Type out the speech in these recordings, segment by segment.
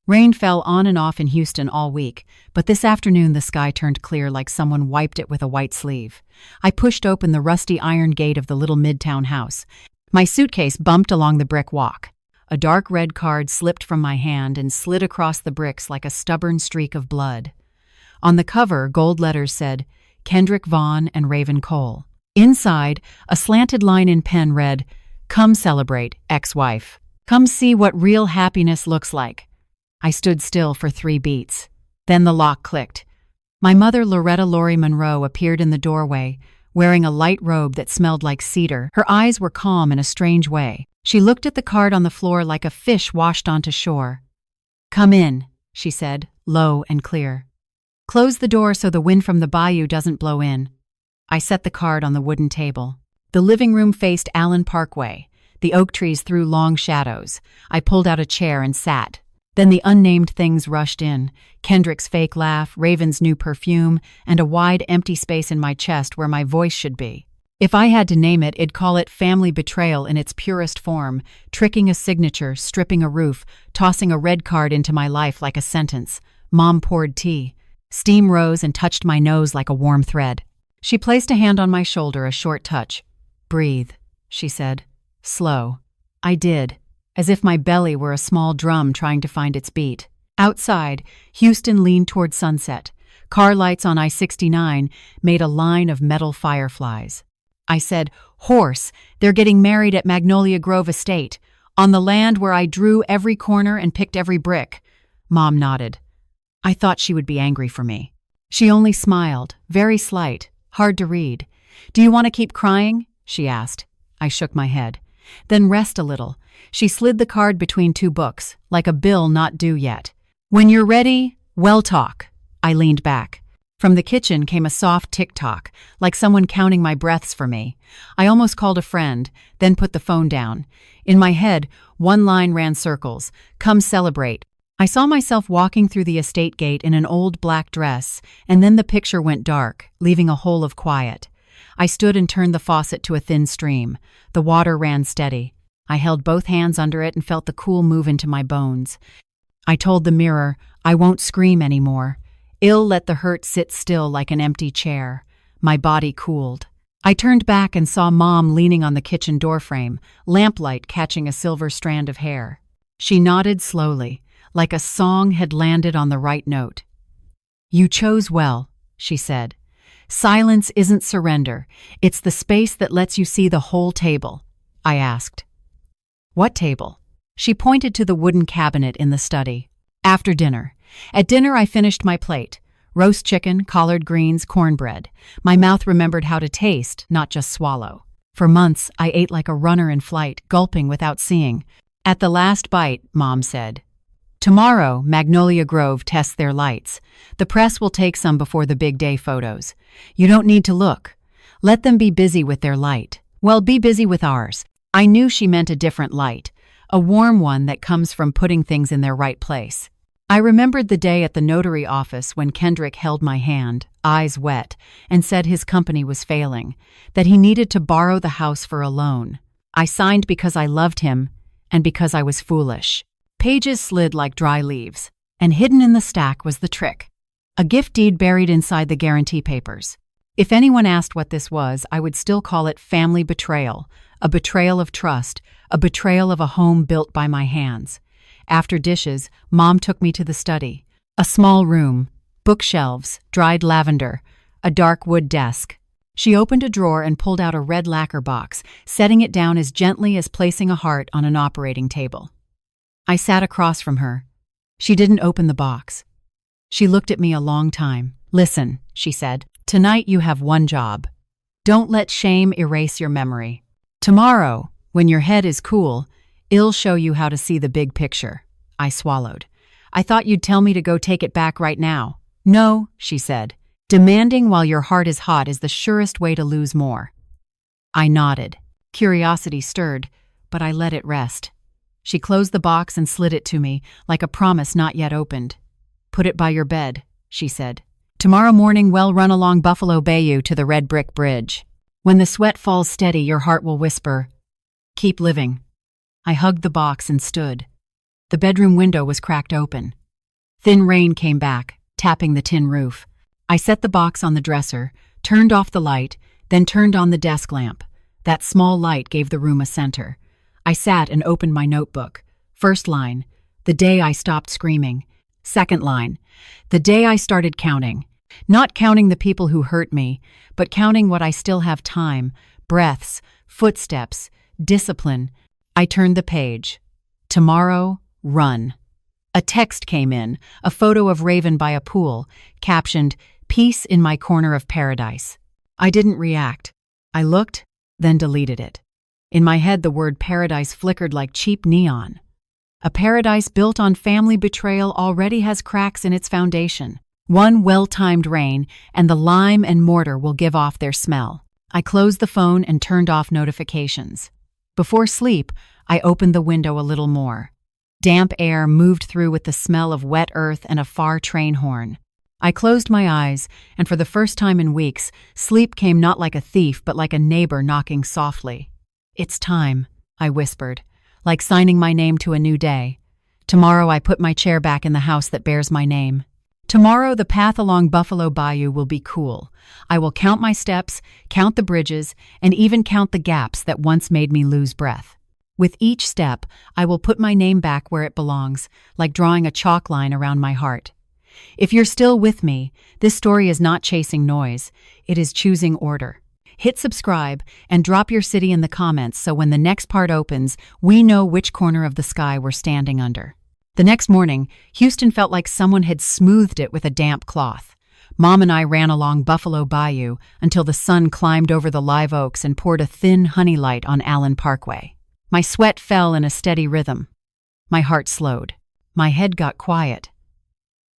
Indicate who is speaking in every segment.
Speaker 1: Rain fell on and off in Houston all week, but this afternoon the sky turned clear like someone wiped it with a white sleeve. I pushed open the rusty iron gate of the little midtown house. My suitcase bumped along the brick walk. A dark red card slipped from my hand and slid across the bricks like a stubborn streak of blood. On the cover, gold letters said, Kendrick Vaughn and Raven Cole. Inside, a slanted line in pen read, "Come celebrate, ex-wife. Come see what real happiness looks like." I stood still for 3 beats. Then the lock clicked. My mother, Loretta Laurie Monroe, appeared in the doorway, wearing a light robe that smelled like cedar. Her eyes were calm in a strange way. She looked at the card on the floor like a fish washed onto shore. "Come in," she said, low and clear. "Close the door so the wind from the bayou doesn't blow in." I set the card on the wooden table. The living room faced Allen Parkway. The oak trees threw long shadows. I pulled out a chair and sat. Then the unnamed things rushed in. Kendrick's fake laugh, Raven's new perfume, and a wide, empty space in my chest where my voice should be. If I had to name it, I'd call it family betrayal in its purest form, tricking a signature, stripping a roof, tossing a red card into my life like a sentence. Mom poured tea. Steam rose and touched my nose like a warm thread. She placed a hand on my shoulder, a short touch. "Breathe," she said. Slow. I did, as if my belly were a small drum trying to find its beat. Outside, Houston leaned toward sunset. Car lights on I-69 made a line of metal fireflies. I said, "Horse, they're getting married at Magnolia Grove Estate, on the land where I drew every corner and picked every brick." Mom nodded. I thought she would be angry for me. She only smiled, very slight, hard to read. "Do you want to keep crying?" she asked. I shook my head. "Then rest a little." She slid the card between 2 books, like a bill not due yet. "When you're ready, we'll talk." I leaned back. From the kitchen came a soft tick-tock, like someone counting my breaths for me. I almost called a friend, then put the phone down. In my head, one line ran circles, "Come celebrate." I saw myself walking through the estate gate in an old black dress, and then the picture went dark, leaving a hole of quiet. I stood and turned the faucet to a thin stream. The water ran steady. I held both hands under it and felt the cool move into my bones. I told the mirror, I won't scream anymore. I'll let the hurt sit still like an empty chair. My body cooled. I turned back and saw Mom leaning on the kitchen doorframe, lamplight catching a silver strand of hair. She nodded slowly, like a song had landed on the right note. "You chose well," she said. "Silence isn't surrender. It's the space that lets you see the whole table." I asked. "What table?" She pointed to the wooden cabinet in the study. "After dinner. At dinner I finished my plate. Roast chicken, collard greens, cornbread. My mouth remembered how to taste, not just swallow. For months I ate like a runner in flight, gulping without seeing. At the last bite, Mom said, "Tomorrow, Magnolia Grove tests their lights. The press will take some before the big day photos. You don't need to look. Let them be busy with their light. Well, be busy with ours." I knew she meant a different light, a warm one that comes from putting things in their right place. I remembered the day at the notary office when Kendrick held my hand, eyes wet, and said his company was failing, that he needed to borrow the house for a loan. I signed because I loved him and because I was foolish. Pages slid like dry leaves, and hidden in the stack was the trick. A gift deed buried inside the guarantee papers. If anyone asked what this was, I would still call it family betrayal, a betrayal of trust, a betrayal of a home built by my hands. After dishes, Mom took me to the study. A small room, bookshelves, dried lavender, a dark wood desk. She opened a drawer and pulled out a red lacquer box, setting it down as gently as placing a heart on an operating table. I sat across from her. She didn't open the box. She looked at me a long time. "Listen," she said, "tonight you have one job. Don't let shame erase your memory. Tomorrow, when your head is cool, I'll show you how to see the big picture." I swallowed. "I thought you'd tell me to go take it back right now." "No," she said. "Demanding while your heart is hot is the surest way to lose more." I nodded. Curiosity stirred, but I let it rest. She closed the box and slid it to me, like a promise not yet opened. "Put it by your bed," she said. "Tomorrow morning we'll run along Buffalo Bayou to the red brick bridge. When the sweat falls steady, your heart will whisper, 'Keep living.'" I hugged the box and stood. The bedroom window was cracked open. Thin rain came back, tapping the tin roof. I set the box on the dresser, turned off the light, then turned on the desk lamp. That small light gave the room a center. I sat and opened my notebook. First line, the day I stopped screaming. Second line, the day I started counting. Not counting the people who hurt me, but counting what I still have time, breaths, footsteps, discipline. I turned the page. Tomorrow, run. A text came in, a photo of Raven by a pool, captioned, "Peace in my corner of paradise." I didn't react. I looked, then deleted it. In my head, the word paradise flickered like cheap neon. A paradise built on family betrayal already has cracks in its foundation. One well-timed rain, and the lime and mortar will give off their smell. I closed the phone and turned off notifications. Before sleep, I opened the window a little more. Damp air moved through with the smell of wet earth and a far train horn. I closed my eyes, and for the first time in weeks, sleep came not like a thief but like a neighbor knocking softly. "It's time," I whispered, like signing my name to a new day. Tomorrow I put my chair back in the house that bears my name. Tomorrow the path along Buffalo Bayou will be cool. I will count my steps, count the bridges, and even count the gaps that once made me lose breath. With each step, I will put my name back where it belongs, like drawing a chalk line around my heart. If you're still with me, this story is not chasing noise, it is choosing order. Hit subscribe and drop your city in the comments so when the next part opens, we know which corner of the sky we're standing under. The next morning, Houston felt like someone had smoothed it with a damp cloth. Mom and I ran along Buffalo Bayou until the sun climbed over the live oaks and poured a thin honey light on Allen Parkway. My sweat fell in a steady rhythm. My heart slowed. My head got quiet.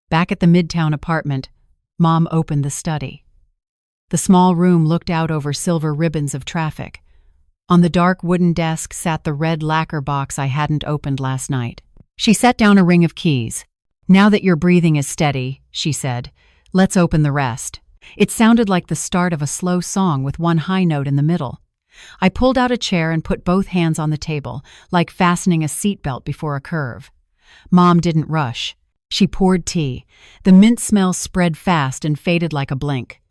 Speaker 1: Back at the Midtown apartment, Mom opened the study. The small room looked out over silver ribbons of traffic. On the dark wooden desk sat the red lacquer box I hadn't opened last night. She set down a ring of keys. "Now that your breathing is steady," she said, "let's open the rest." It sounded like the start of a slow song with one high note in the middle. I pulled out a chair and put both hands on the table, like fastening a seatbelt before a curve. Mom didn't rush. She poured tea. The mint smell spread fast and faded like a blink.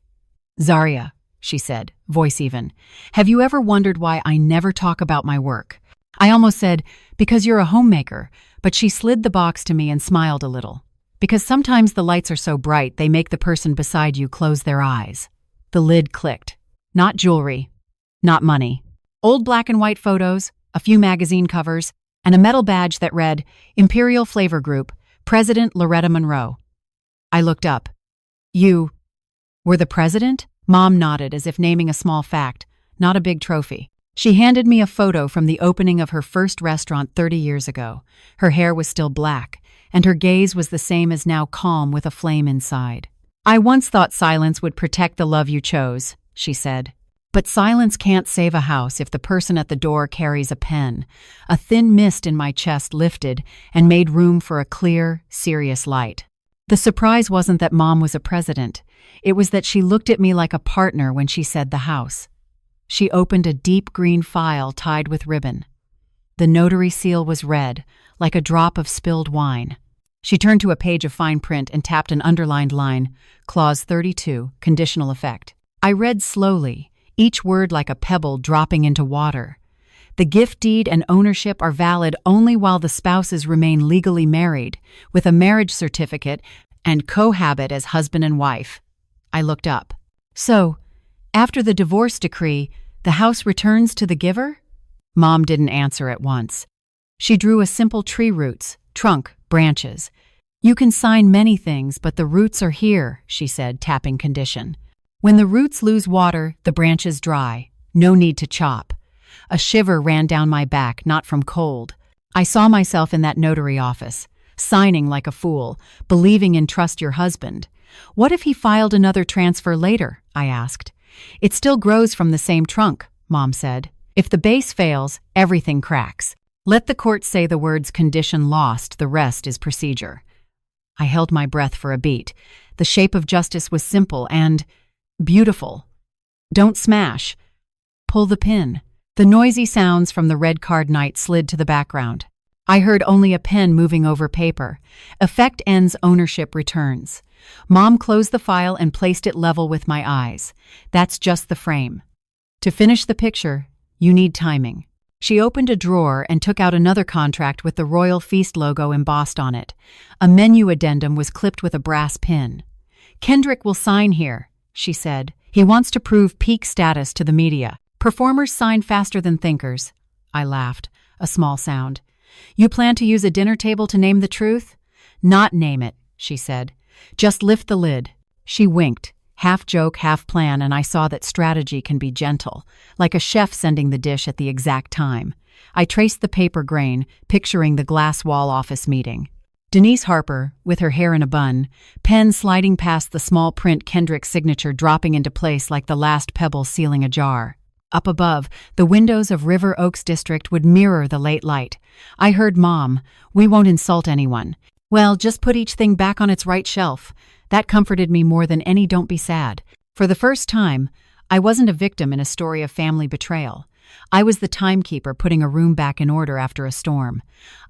Speaker 1: "Zaria," she said, voice even, "have you ever wondered why I never talk about my work?" I almost said, "Because you're a homemaker," but she slid the box to me and smiled a little. "Because sometimes the lights are so bright they make the person beside you close their eyes." The lid clicked. Not jewelry. Not money. Old black and white photos, a few magazine covers, and a metal badge that read, "Imperial Flavor Group, President Loretta Monroe." I looked up. "You were the president?" Mom nodded as if naming a small fact, not a big trophy. She handed me a photo from the opening of her first restaurant 30 years ago. Her hair was still black, and her gaze was the same as now, calm with a flame inside. "I once thought silence would protect the love you chose," she said. "But silence can't save a house if the person at the door carries a pen." A thin mist in my chest lifted and made room for a clear, serious light. The surprise wasn't that Mom was a president. It was that she looked at me like a partner when she said the house. She opened a deep green file tied with ribbon. The notary seal was red, like a drop of spilled wine. She turned to a page of fine print and tapped an underlined line, Clause 32, Conditional Effect. I read slowly, each word like a pebble dropping into water. The gift deed and ownership are valid only while the spouses remain legally married, with a marriage certificate, and cohabit as husband and wife. I looked up. "So, after the divorce decree, the house returns to the giver?" Mom didn't answer at once. She drew a simple tree roots, trunk, branches. "You can sign many things, but the roots are here," she said, tapping condition. "When the roots lose water, the branches dry. No need to chop." A shiver ran down my back, not from cold. I saw myself in that notary office, signing like a fool, believing in trust your husband. What if he filed another transfer later? I asked. "It still grows from the same trunk," Mom said. "If the base fails, everything cracks. Let the court say the words condition lost, the rest is procedure." I held my breath for a beat. The shape of justice was simple and beautiful. "Don't smash. Pull the pin." The noisy sounds from the red card night slid to the background. I heard only a pen moving over paper. Effect ends, ownership returns. Mom closed the file and placed it level with my eyes. That's just the frame. To finish the picture, you need timing. She opened a drawer and took out another contract with the Royal Feast logo embossed on it. A menu addendum was clipped with a brass pin. "Kendrick will sign here," she said. "He wants to prove peak status to the media. Performers sign faster than thinkers." I laughed, a small sound. "You plan to use a dinner table to name the truth?" "Not name it," she said. "Just lift the lid." She winked, half joke, half plan, and I saw that strategy can be gentle, like a chef sending the dish at the exact time. I traced the paper grain, picturing the glass wall office meeting. Denise Harper, with her hair in a bun, pen sliding past the small print Kendrick's signature dropping into place like the last pebble sealing a jar. Up above, the windows of River Oaks District would mirror the late light. I heard Mom, "We won't insult anyone." "Well, just put each thing back on its right shelf." That comforted me more than any "don't be sad." For the first time, I wasn't a victim in a story of family betrayal. I was the timekeeper putting a room back in order after a storm.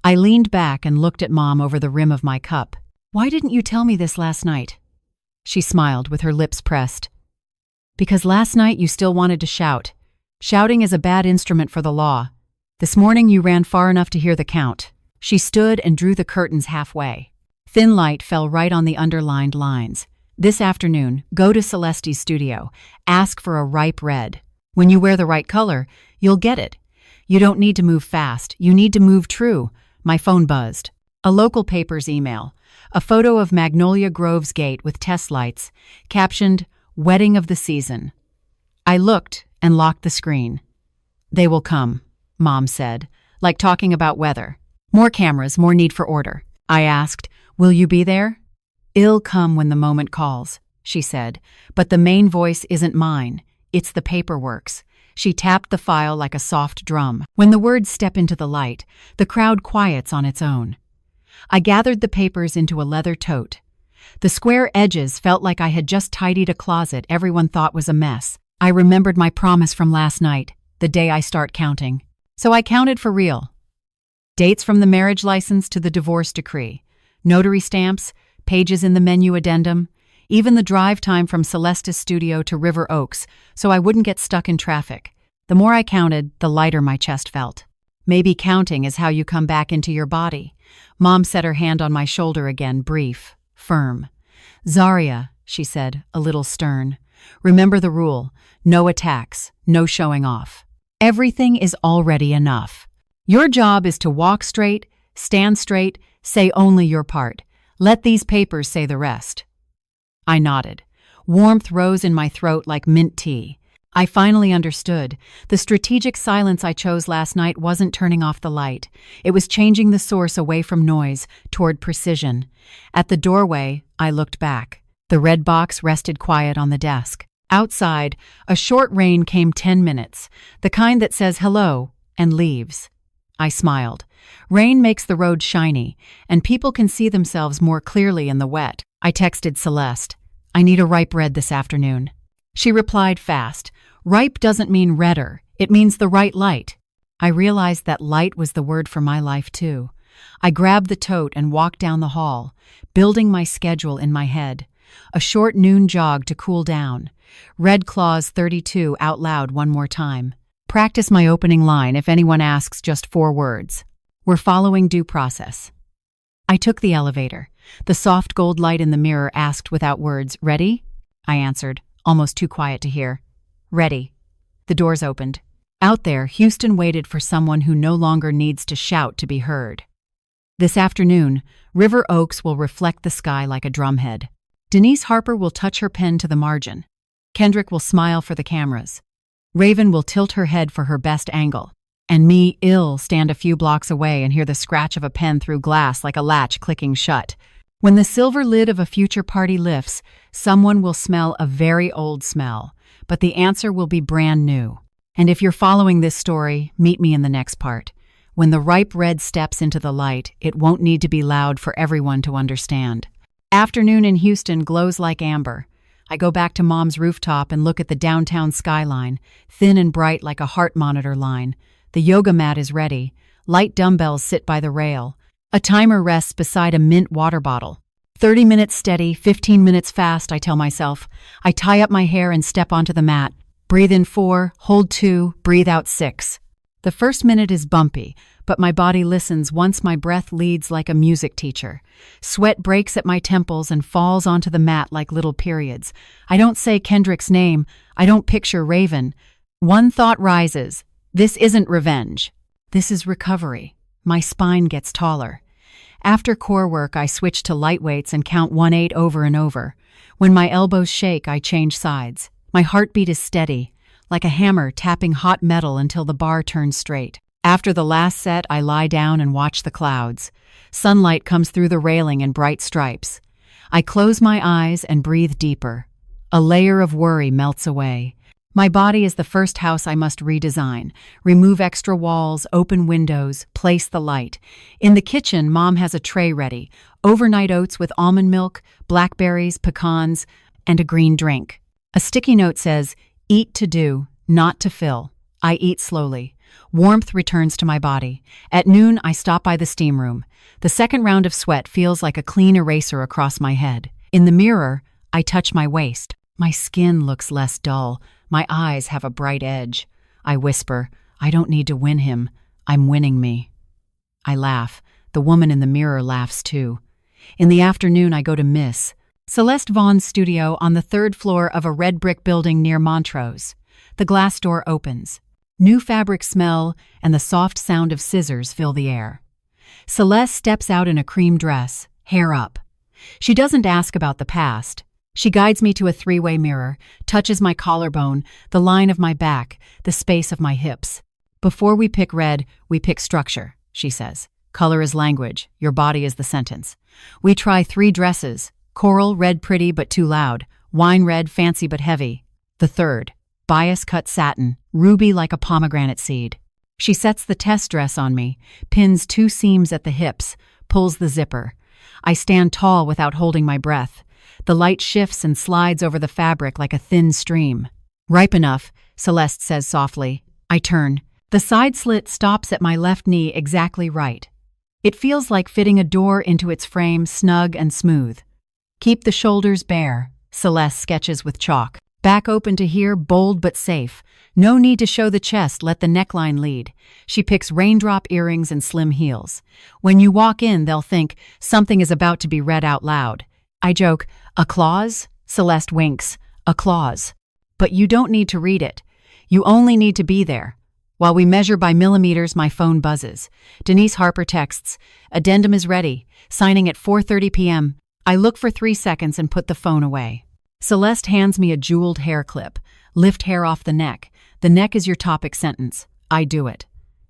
Speaker 1: I leaned back and looked at Mom over the rim of my cup. "Why didn't you tell me this last night?" She smiled with her lips pressed. "Because last night you still wanted to shout. Shouting is a bad instrument for the law. This morning you ran far enough to hear the count." She stood and drew the curtains halfway. Thin light fell right on the underlined lines. "This afternoon, go to Celeste's studio. Ask for a ripe red. When you wear the right color, you'll get it. You don't need to move fast. You need to move true." My phone buzzed. A local paper's email. A photo of Magnolia Grove's gate with test lights, captioned, "Wedding of the season." I looked and locked the screen. "They will come," Mom said, like talking about weather. "More cameras, more need for order." I asked, "Will you be there?" "It'll come when the moment calls," she said, "but the main voice isn't mine. It's the paperwork's." She tapped the file like a soft drum. When the words step into the light, the crowd quiets on its own. I gathered the papers into a leather tote. The square edges felt like I had just tidied a closet everyone thought was a mess. I remembered my promise from last night, the day I start counting. So I counted for real. Dates from the marriage license to the divorce decree, notary stamps, pages in the menu addendum, even the drive time from Celeste's studio to River Oaks, so I wouldn't get stuck in traffic. The more I counted, the lighter my chest felt. Maybe counting is how you come back into your body. Mom set her hand on my shoulder again, brief, firm. "Zaria," she said, a little stern, "remember the rule. No attacks, no showing off. Everything is already enough. Your job is to walk straight, stand straight, say only your part. Let these papers say the rest." I nodded. Warmth rose in my throat like mint tea. I finally understood. The strategic silence I chose last night wasn't turning off the light. It was changing the source away from noise, toward precision. At the doorway, I looked back. The red box rested quiet on the desk. Outside, a short rain came 10 minutes, the kind that says hello and leaves. I smiled. Rain makes the road shiny, and people can see themselves more clearly in the wet. I texted Celeste, "I need a ripe red this afternoon." She replied fast, "Ripe doesn't mean redder, it means the right light." I realized that light was the word for my life too. I grabbed the tote and walked down the hall, building my schedule in my head. A short noon jog to cool down. Red Clause 32 out loud one more time. Practice my opening line if anyone asks, just 4 words. We're following due process. I took the elevator. The soft gold light in the mirror asked without words, "Ready?" I answered, almost too quiet to hear. "Ready." The doors opened. Out there, Houston waited for someone who no longer needs to shout to be heard. This afternoon, River Oaks will reflect the sky like a drumhead. Denise Harper will touch her pen to the margin. Kendrick will smile for the cameras. Raven will tilt her head for her best angle. And me, ill, stand a few blocks away and hear the scratch of a pen through glass like a latch clicking shut. When the silver lid of a future party lifts, someone will smell a very old smell, but the answer will be brand new. And if you're following this story, meet me in the next part. When the ripe red steps into the light, it won't need to be loud for everyone to understand. Afternoon in Houston glows like amber. I go back to Mom's rooftop and look at the downtown skyline, thin and bright like a heart monitor line. The yoga mat is ready. Light dumbbells sit by the rail. A timer rests beside a mint water bottle. 30 minutes steady, 15 minutes fast, I tell myself. I tie up my hair and step onto the mat. Breathe in 4, hold 2, breathe out 6. The first minute is bumpy, but my body listens once my breath leads like a music teacher. Sweat breaks at my temples and falls onto the mat like little periods. I don't say Kendrick's name. I don't picture Raven. One thought rises. This isn't revenge. This is recovery. My spine gets taller. After core work, I switch to light weights and count 1-8 over and over. When my elbows shake, I change sides. My heartbeat is steady, like a hammer tapping hot metal until the bar turns straight. After the last set, I lie down and watch the clouds. Sunlight comes through the railing in bright stripes. I close my eyes and breathe deeper. A layer of worry melts away. My body is the first house I must redesign. Remove extra walls, open windows, place the light. In the kitchen, Mom has a tray ready. Overnight oats with almond milk, blackberries, pecans, and a green drink. A sticky note says, "Eat to do, not to fill." I eat slowly. Warmth returns to my body. At noon, I stop by the steam room. The second round of sweat feels like a clean eraser across my head. In the mirror, I touch my waist. My skin looks less dull. My eyes have a bright edge. I whisper, I don't need to win him. I'm winning me. I laugh. The woman in the mirror laughs too. In the afternoon, I go to Miss Celeste Vaughn's studio on the 3rd floor of a red brick building near Montrose. The glass door opens. New fabric smell and the soft sound of scissors fill the air. Celeste steps out in a cream dress, hair up. She doesn't ask about the past. She guides me to a 3-way mirror, touches my collarbone, the line of my back, the space of my hips. Before we pick red, we pick structure, she says. Color is language. Your body is the sentence. We try 3 dresses. Coral, red pretty but too loud. Wine red, fancy but heavy. The 3rd, bias cut satin, ruby like a pomegranate seed. She sets the test dress on me, pins 2 seams at the hips, pulls the zipper. I stand tall without holding my breath. The light shifts and slides over the fabric like a thin stream. Ripe enough, Celeste says softly. I turn. The side slit stops at my left knee exactly right. It feels like fitting a door into its frame, snug and smooth. Keep the shoulders bare, Celeste sketches with chalk. Back open to here, bold but safe. No need to show the chest, let the neckline lead. She picks raindrop earrings and slim heels. When you walk in, they'll think something is about to be read out loud. I joke, a clause? Celeste winks, a clause. But you don't need to read it. You only need to be there. While we measure by millimeters, my phone buzzes. Denise Harper texts, addendum is ready, signing at 4:30 p.m. I look for 3 seconds and put the phone away. Celeste hands me a jeweled hair clip. Lift hair off the neck. The neck is your topic sentence. I do it.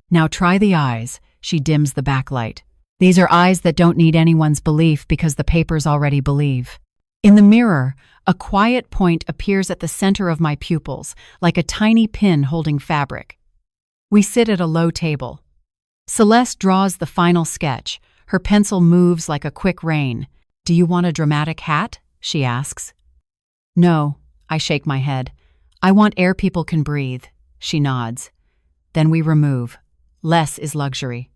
Speaker 1: Now try the eyes. She dims the backlight. These are eyes that don't need anyone's belief because the papers already believe. In the mirror, a quiet point appears at the center of my pupils, like a tiny pin holding fabric. We sit at a low table. Celeste draws the final sketch. Her pencil moves like a quick rain. Do you want a dramatic hat? She asks. No, I shake my head. I want air people can breathe. She nods. Then we remove. Less is luxury.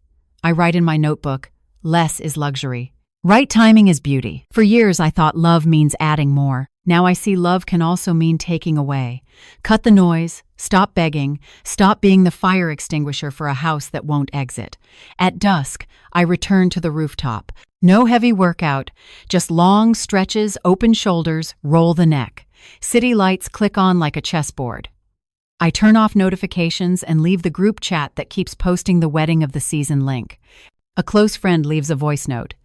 Speaker 1: I write in my notebook, less is luxury. Right timing is beauty. For years I thought love means adding more. Now I see love can also mean taking away. Cut the noise, stop begging, stop being the fire extinguisher for a house that won't exit. At dusk, I return to the rooftop. No heavy workout, just long stretches, open shoulders, roll the neck. City lights click on like a chessboard. I turn off notifications and leave the group chat that keeps posting the wedding of the season link. A close friend leaves a voice note.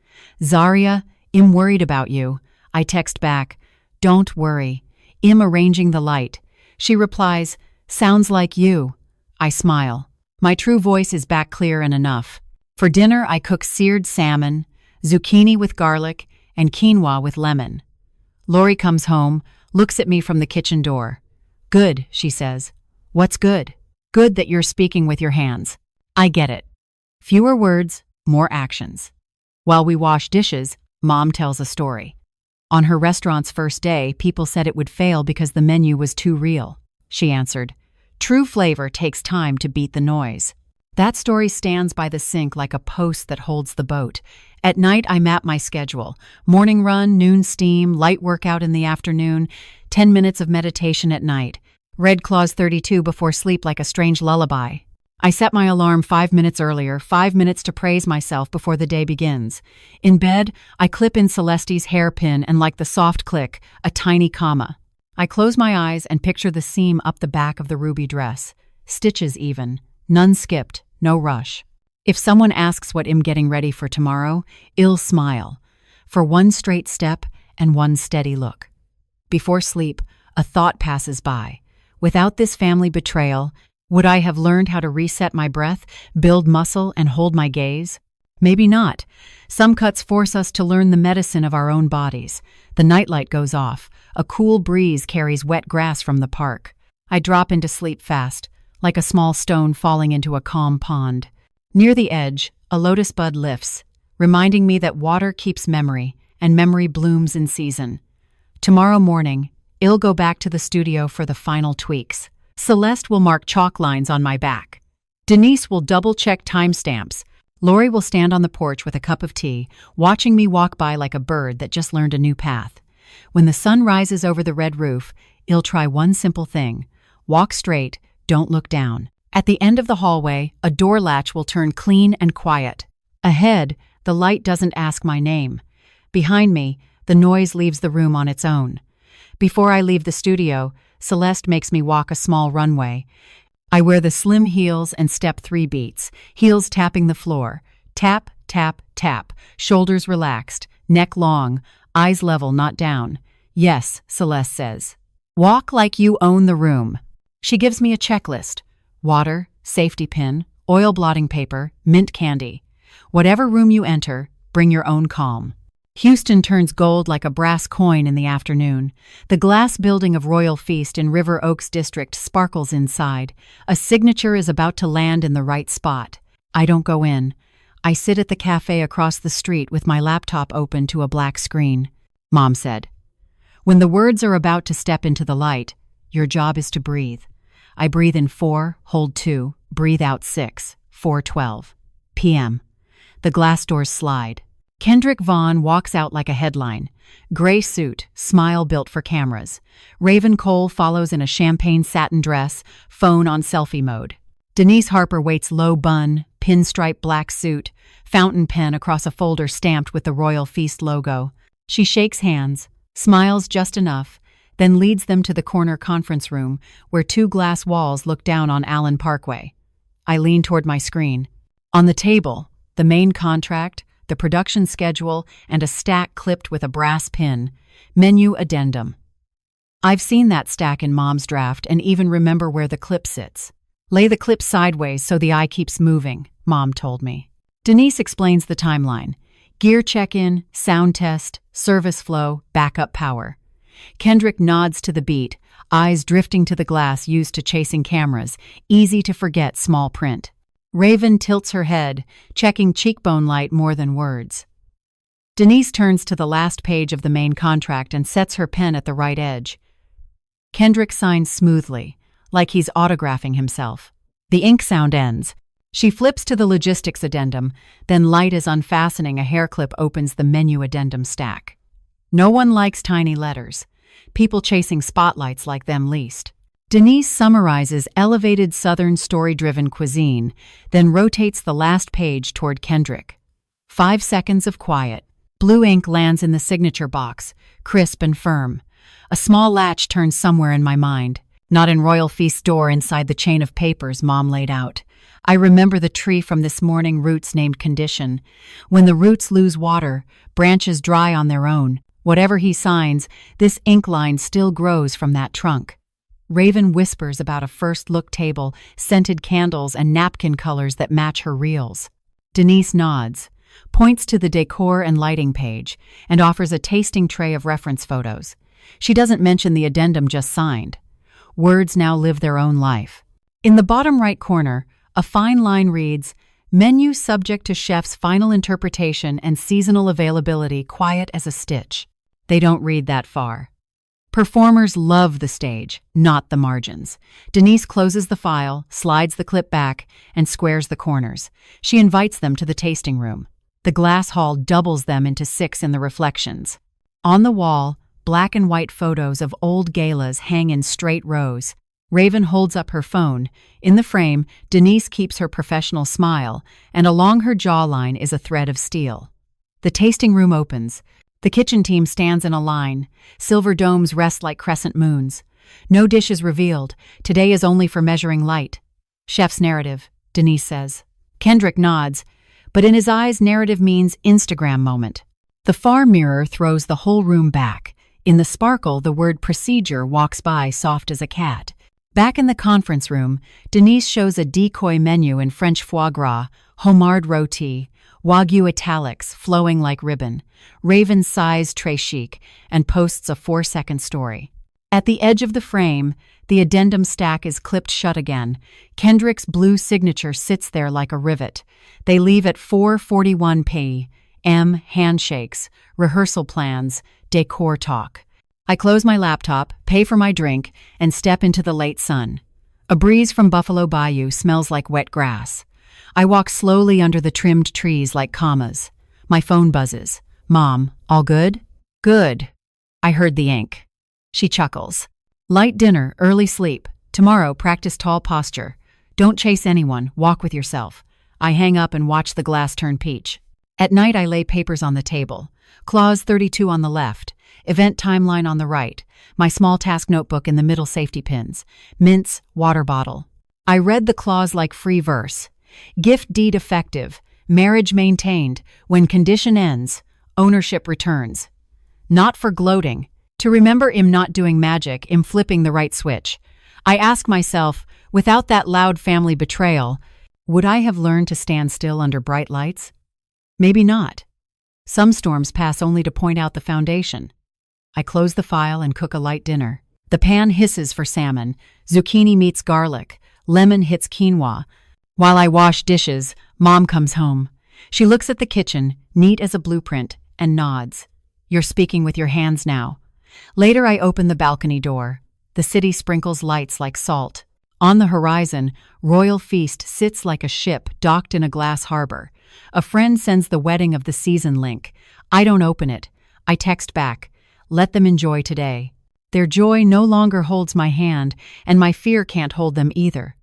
Speaker 1: Zaria, I'm worried about you. I text back, don't worry. I'm arranging the light. She replies, sounds like you. I smile. My true voice is back clear and enough. For dinner, I cook seared salmon, zucchini with garlic, and quinoa with lemon. Lori comes home, looks at me from the kitchen door. Good, she says. What's good? Good that you're speaking with your hands. I get it. Fewer words, more actions. While we wash dishes, Mom tells a story. On her restaurant's first day, people said it would fail because the menu was too real. She answered, true flavor takes time to beat the noise. That story stands by the sink like a post that holds the boat. At night, I map my schedule. Morning run, noon steam, light workout in the afternoon, 10 minutes of meditation at night. Red Claws 32 before sleep like a strange lullaby. I set my alarm 5 minutes earlier, 5 minutes to praise myself before the day begins. In bed, I clip in Celeste's hairpin and like the soft click, a tiny comma. I close my eyes and picture the seam up the back of the ruby dress. Stitches even. None skipped, no rush. If someone asks what I'm getting ready for tomorrow, I'll smile. For one straight step and one steady look. Before sleep, a thought passes by. Without this family betrayal, would I have learned how to reset my breath, build muscle, and hold my gaze? Maybe not. Some cuts force us to learn the medicine of our own bodies. The nightlight goes off. A cool breeze carries wet grass from the park. I drop into sleep fast, like a small stone falling into a calm pond. Near the edge, a lotus bud lifts, reminding me that water keeps memory, and memory blooms in season. Tomorrow morning, I'll go back to the studio for the final tweaks. Celeste will mark chalk lines on my back. Denise will double-check timestamps. Lori will stand on the porch with a cup of tea, watching me walk by like a bird that just learned a new path. When the sun rises over the red roof, I'll try one simple thing. Walk straight, don't look down. At the end of the hallway, a door latch will turn clean and quiet. Ahead, the light doesn't ask my name. Behind me, the noise leaves the room on its own. Before I leave the studio, Celeste makes me walk a small runway. I wear the slim heels and step 3 beats, heels tapping the floor. Tap, tap, tap, shoulders relaxed, neck long, eyes level, not down. Yes, Celeste says. Walk like you own the room. She gives me a checklist. Water, safety pin, oil blotting paper, mint candy. Whatever room you enter, bring your own calm. Houston turns gold like a brass coin in the afternoon. The glass building of Royal Feast in River Oaks District sparkles inside. A signature is about to land in the right spot. I don't go in. I sit at the cafe across the street with my laptop open to a black screen. Mom said, "When the words are about to step into the light, your job is to breathe." I breathe in 4, hold 2, breathe out 6, 4:12 p.m. The glass doors slide. Kendrick Vaughn walks out like a headline. Gray suit, smile built for cameras. Raven Cole follows in a champagne satin dress, phone on selfie mode. Denise Harper waits low bun, pinstripe black suit, fountain pen across a folder stamped with the Royal Feast logo. She shakes hands, smiles just enough, then leads them to the corner conference room where 2 glass walls look down on Allen Parkway. I lean toward my screen. On the table, the main contract, the production schedule, and a stack clipped with a brass pin. Menu addendum. I've seen that stack in Mom's draft and even remember where the clip sits. Lay the clip sideways so the eye keeps moving, Mom told me. Denise explains the timeline. Gear check-in, sound test, service flow, backup power. Kendrick nods to the beat, eyes drifting to the glass used to chasing cameras, easy to forget small print. Raven tilts her head, checking cheekbone light more than words. Denise turns to the last page of the main contract and sets her pen at the right edge. Kendrick signs smoothly, like he's autographing himself. The ink sound ends. She flips to the logistics addendum, then light as unfastening a hair clip opens the menu addendum stack. No one likes tiny letters. People chasing spotlights like them least. Denise summarizes elevated Southern story-driven cuisine, then rotates the last page toward Kendrick. 5 seconds of quiet. Blue ink lands in the signature box, crisp and firm. A small latch turns somewhere in my mind. Not in Royal Feast's door inside the chain of papers Mom laid out. I remember the tree from this morning roots named Condition. When the roots lose water, branches dry on their own. Whatever he signs, this ink line still grows from that trunk. Raven whispers about a first-look table, scented candles, and napkin colors that match her reels. Denise nods, points to the decor and lighting page, and offers a tasting tray of reference photos. She doesn't mention the addendum just signed. Words now live their own life. In the bottom right corner, a fine line reads, "Menu subject to chef's final interpretation and seasonal availability, quiet as a stitch." They don't read that far. Performers love the stage, not the margins. Denise closes the file, slides the clip back, and squares the corners. She invites them to the tasting room. The glass hall doubles them into 6 in the reflections. On the wall, black and white photos of old galas hang in straight rows. Raven holds up her phone. In the frame, Denise keeps her professional smile, and along her jawline is a thread of steel. The tasting room opens. The kitchen team stands in a line. Silver domes rest like crescent moons. No dish is revealed. Today is only for measuring light. Chef's narrative, Denise says. Kendrick nods, but in his eyes, narrative means Instagram moment. The far mirror throws the whole room back. In the sparkle, the word procedure walks by soft as a cat. Back in the conference room, Denise shows a decoy menu in French foie gras, homard rôti, Wagyu italics flowing like ribbon, Raven sighs très chic, and posts a 4-second story. At the edge of the frame, the addendum stack is clipped shut again. Kendrick's blue signature sits there like a rivet. They leave at 4:41 p.m. Handshakes, rehearsal plans, decor talk. I close my laptop, pay for my drink, and step into the late sun. A breeze from Buffalo Bayou smells like wet grass. I walk slowly under the trimmed trees like commas. My phone buzzes. Mom, all good? Good. I heard the ink. She chuckles. Light dinner, early sleep. Tomorrow, practice tall posture. Don't chase anyone, walk with yourself. I hang up and watch the glass turn peach. At night, I lay papers on the table. Clause 32 on the left. Event timeline on the right. My small task notebook in the middle safety pins. Mints, water bottle. I read the clause like free verse. Gift deed effective. Marriage maintained. When condition ends, ownership returns. Not for gloating. To remember I'm not doing magic, I'm flipping the right switch. I ask myself, without that loud family betrayal, would I have learned to stand still under bright lights? Maybe not. Some storms pass only to point out the foundation. I close the file and cook a light dinner. The pan hisses for salmon. Zucchini meets garlic. Lemon hits quinoa. While I wash dishes, Mom comes home. She looks at the kitchen, neat as a blueprint, and nods. You're speaking with your hands now. Later, I open the balcony door. The city sprinkles lights like salt. On the horizon, Royal Feast sits like a ship docked in a glass harbor. A friend sends the wedding of the season link. I don't open it. I text back. Let them enjoy today. Their joy no longer holds my hand, and my fear can't hold them either.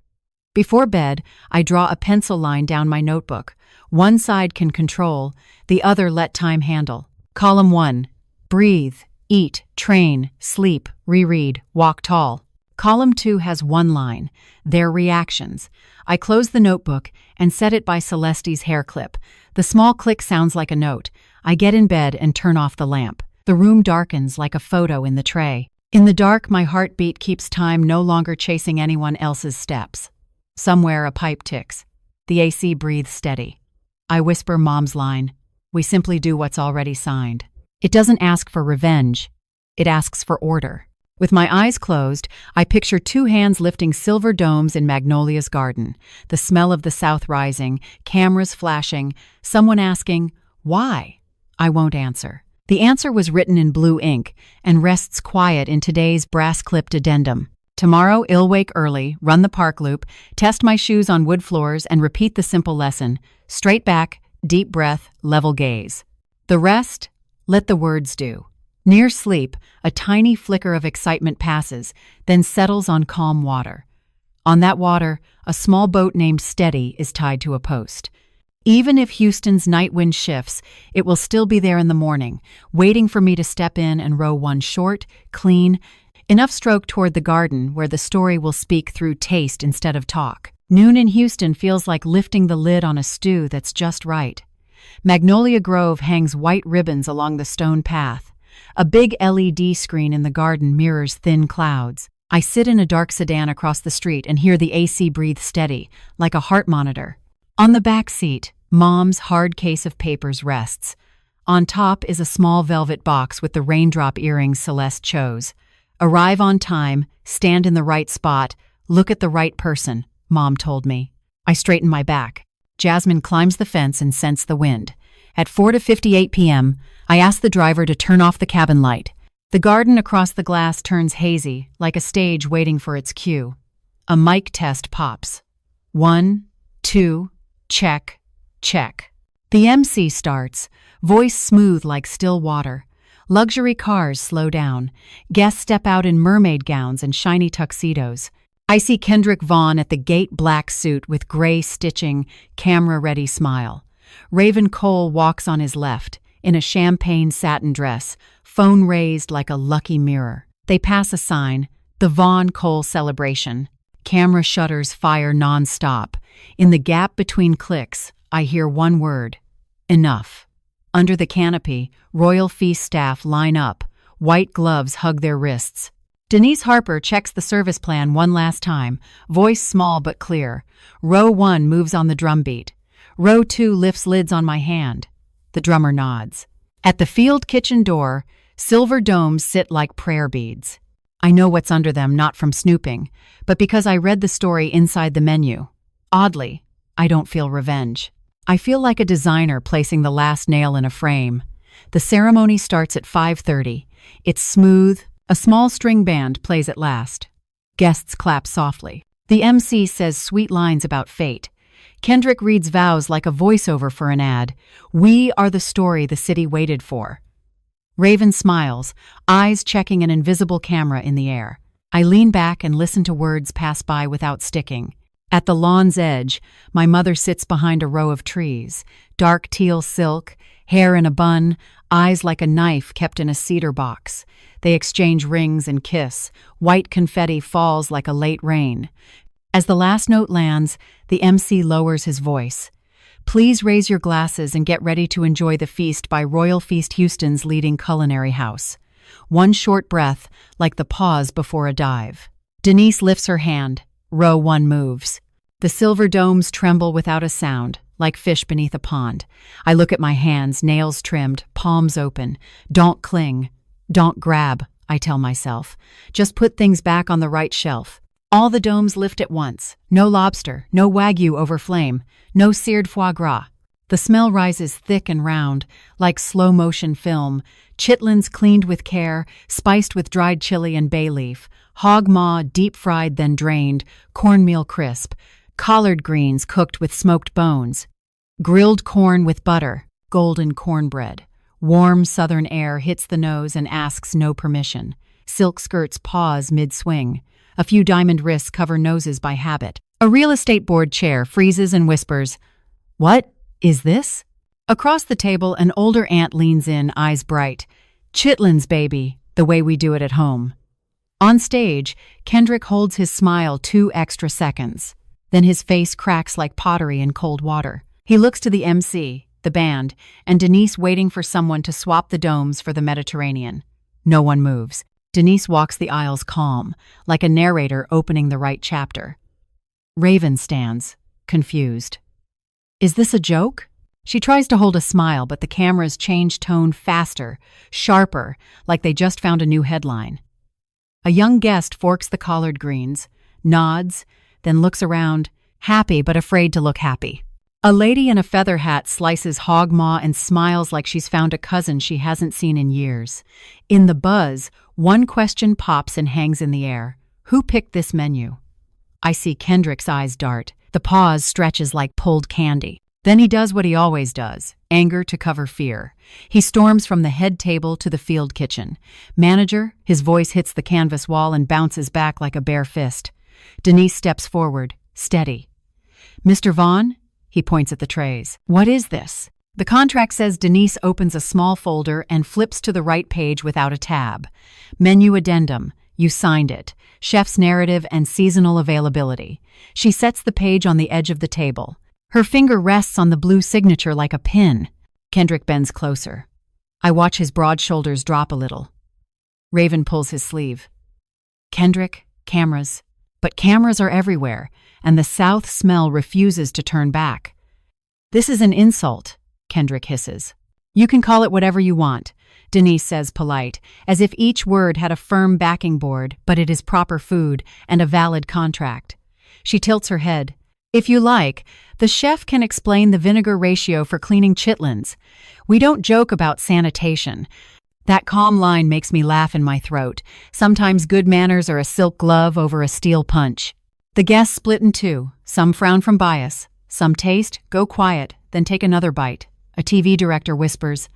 Speaker 1: Before bed, I draw a pencil line down my notebook. One side can control, the other let time handle. Column 1. Breathe, eat, train, sleep, reread, walk tall. Column 2 has one line, their reactions. I close the notebook and set it by Celeste's hair clip. The small click sounds like a note. I get in bed and turn off the lamp. The room darkens like a photo in the tray. In the dark, my heartbeat keeps time, no longer chasing anyone else's steps. Somewhere a pipe ticks. The AC breathes steady. I whisper Mom's line. We simply do what's already signed. It doesn't ask for revenge. It asks for order. With my eyes closed, I picture 2 hands lifting silver domes in Magnolia's garden, the smell of the south rising, cameras flashing, someone asking, why? I won't answer. The answer was written in blue ink and rests quiet in today's brass-clipped addendum. Tomorrow, I'll wake early, run the park loop, test my shoes on wood floors, and repeat the simple lesson. Straight back, deep breath, level gaze. The rest, let the words do. Near sleep, a tiny flicker of excitement passes, then settles on calm water. On that water, a small boat named Steady is tied to a post. Even if Houston's night wind shifts, it will still be there in the morning, waiting for me to step in and row one short, clean, enough stroke toward the garden where the story will speak through taste instead of talk. Noon in Houston feels like lifting the lid on a stew that's just right. Magnolia Grove hangs white ribbons along the stone path. A big LED screen in the garden mirrors thin clouds. I sit in a dark sedan across the street and hear the AC breathe steady, like a heart monitor. On the back seat, Mom's hard case of papers rests. On top is a small velvet box with the raindrop earrings Celeste chose. Arrive on time, stand in the right spot, look at the right person, Mom told me. I straighten my back. Jasmine climbs the fence and scents the wind. At 4:58 p.m., I ask the driver to turn off the cabin light. The garden across the glass turns hazy, like a stage waiting for its cue. A mic test pops. 1, 2, check, check. The MC starts, voice smooth like still water. Luxury cars slow down. Guests step out in mermaid gowns and shiny tuxedos. I see Kendrick Vaughn at the gate black suit with gray stitching, camera-ready smile. Raven Cole walks on his left, in a champagne satin dress, phone raised like a lucky mirror. They pass a sign, the Vaughn Cole celebration. Camera shutters fire non-stop. In the gap between clicks, I hear one word: enough. Under the canopy, Royal Feast staff line up. White gloves hug their wrists. Denise Harper checks the service plan one last time, voice small but clear. Row 1 moves on the drum beat. Row 2 lifts lids on my hand. The drummer nods. At the field kitchen door, silver domes sit like prayer beads. I know what's under them not from snooping, but because I read the story inside the menu. Oddly, I don't feel revenge. I feel like a designer placing the last nail in a frame. The ceremony starts at 5:30. It's smooth. A small string band plays at last. Guests clap softly. The MC says sweet lines about fate. Kendrick reads vows like a voiceover for an ad. We are the story the city waited for. Raven smiles, eyes checking an invisible camera in the air. I lean back and listen to words pass by without sticking. At the lawn's edge, my mother sits behind a row of trees. Dark teal silk, hair in a bun, eyes like a knife kept in a cedar box. They exchange rings and kiss. White confetti falls like a late rain. As the last note lands, the MC lowers his voice. Please raise your glasses and get ready to enjoy the feast by Royal Feast Houston's leading culinary house. One short breath, like the pause before a dive. Denise lifts her hand. Row 1 moves. The silver domes tremble without a sound, like fish beneath a pond. I look at my hands, nails trimmed, palms open. Don't cling. Don't grab, I tell myself. Just put things back on the right shelf. All the domes lift at once. No lobster, no wagyu over flame, no seared foie gras. The smell rises thick and round, like slow-motion film. Chitlins cleaned with care, spiced with dried chili and bay leaf. Hog maw deep-fried then drained, cornmeal crisp. Collard greens cooked with smoked bones. Grilled corn with butter, golden cornbread. Warm southern air hits the nose and asks no permission. Silk skirts pause mid-swing. A few diamond wrists cover noses by habit. A real estate board chair freezes and whispers, "What is this?" Across the table, an older aunt leans in, eyes bright. "Chitlins, baby, the way we do it at home." On stage, Kendrick holds his smile 2 extra seconds. Then his face cracks like pottery in cold water. He looks to the MC, the band, and Denise waiting for someone to swap the domes for the Mediterranean. No one moves. Denise walks the aisles calm, like a narrator opening the right chapter. Raven stands, confused. Is this a joke? She tries to hold a smile, but the cameras change tone faster, sharper, like they just found a new headline. A young guest forks the collard greens, nods, then looks around, happy but afraid to look happy. A lady in a feather hat slices hog maw and smiles like she's found a cousin she hasn't seen in years. In the buzz, one question pops and hangs in the air. Who picked this menu? I see Kendrick's eyes dart. The pause stretches like pulled candy. Then he does what he always does, anger to cover fear. He storms from the head table to the field kitchen. Manager, his voice hits the canvas wall and bounces back like a bare fist. Denise steps forward, steady. Mr. Vaughn? He points at the trays. What is this? The contract says Denise opens a small folder and flips to the right page without a tab. Menu addendum. You signed it. Chef's narrative and seasonal availability. She sets the page on the edge of the table. Her finger rests on the blue signature like a pin. Kendrick bends closer. I watch his broad shoulders drop a little. Raven pulls his sleeve. Kendrick, cameras. But cameras are everywhere, and the South smell refuses to turn back. This is an insult, Kendrick hisses. You can call it whatever you want, Denise says polite, as if each word had a firm backing board, but it is proper food and a valid contract. She tilts her head. If you like, the chef can explain the vinegar ratio for cleaning chitlins. We don't joke about sanitation. That calm line makes me laugh in my throat. Sometimes good manners are a silk glove over a steel punch. The guests split in two. Some frown from bias. Some taste, go quiet, then take another bite. A TV director whispers,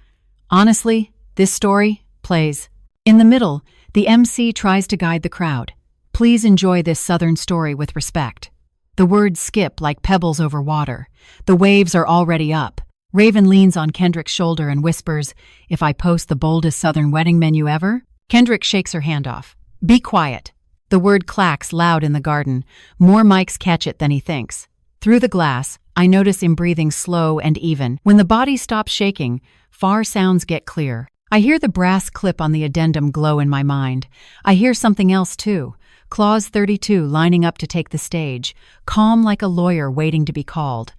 Speaker 1: "Honestly, this story plays." In the middle, the MC tries to guide the crowd. "Please enjoy this Southern story with respect." The words skip like pebbles over water. The waves are already up. Raven leans on Kendrick's shoulder and whispers, "If I post the boldest Southern wedding menu ever?" Kendrick shakes her hand off. "Be quiet." The word clacks loud in the garden. More mics catch it than he thinks. Through the glass, I notice him breathing slow and even. When the body stops shaking, far sounds get clear. I hear the brass clip on the addendum glow in my mind. I hear something else too. Clause 32 lining up to take the stage, calm like a lawyer waiting to be called.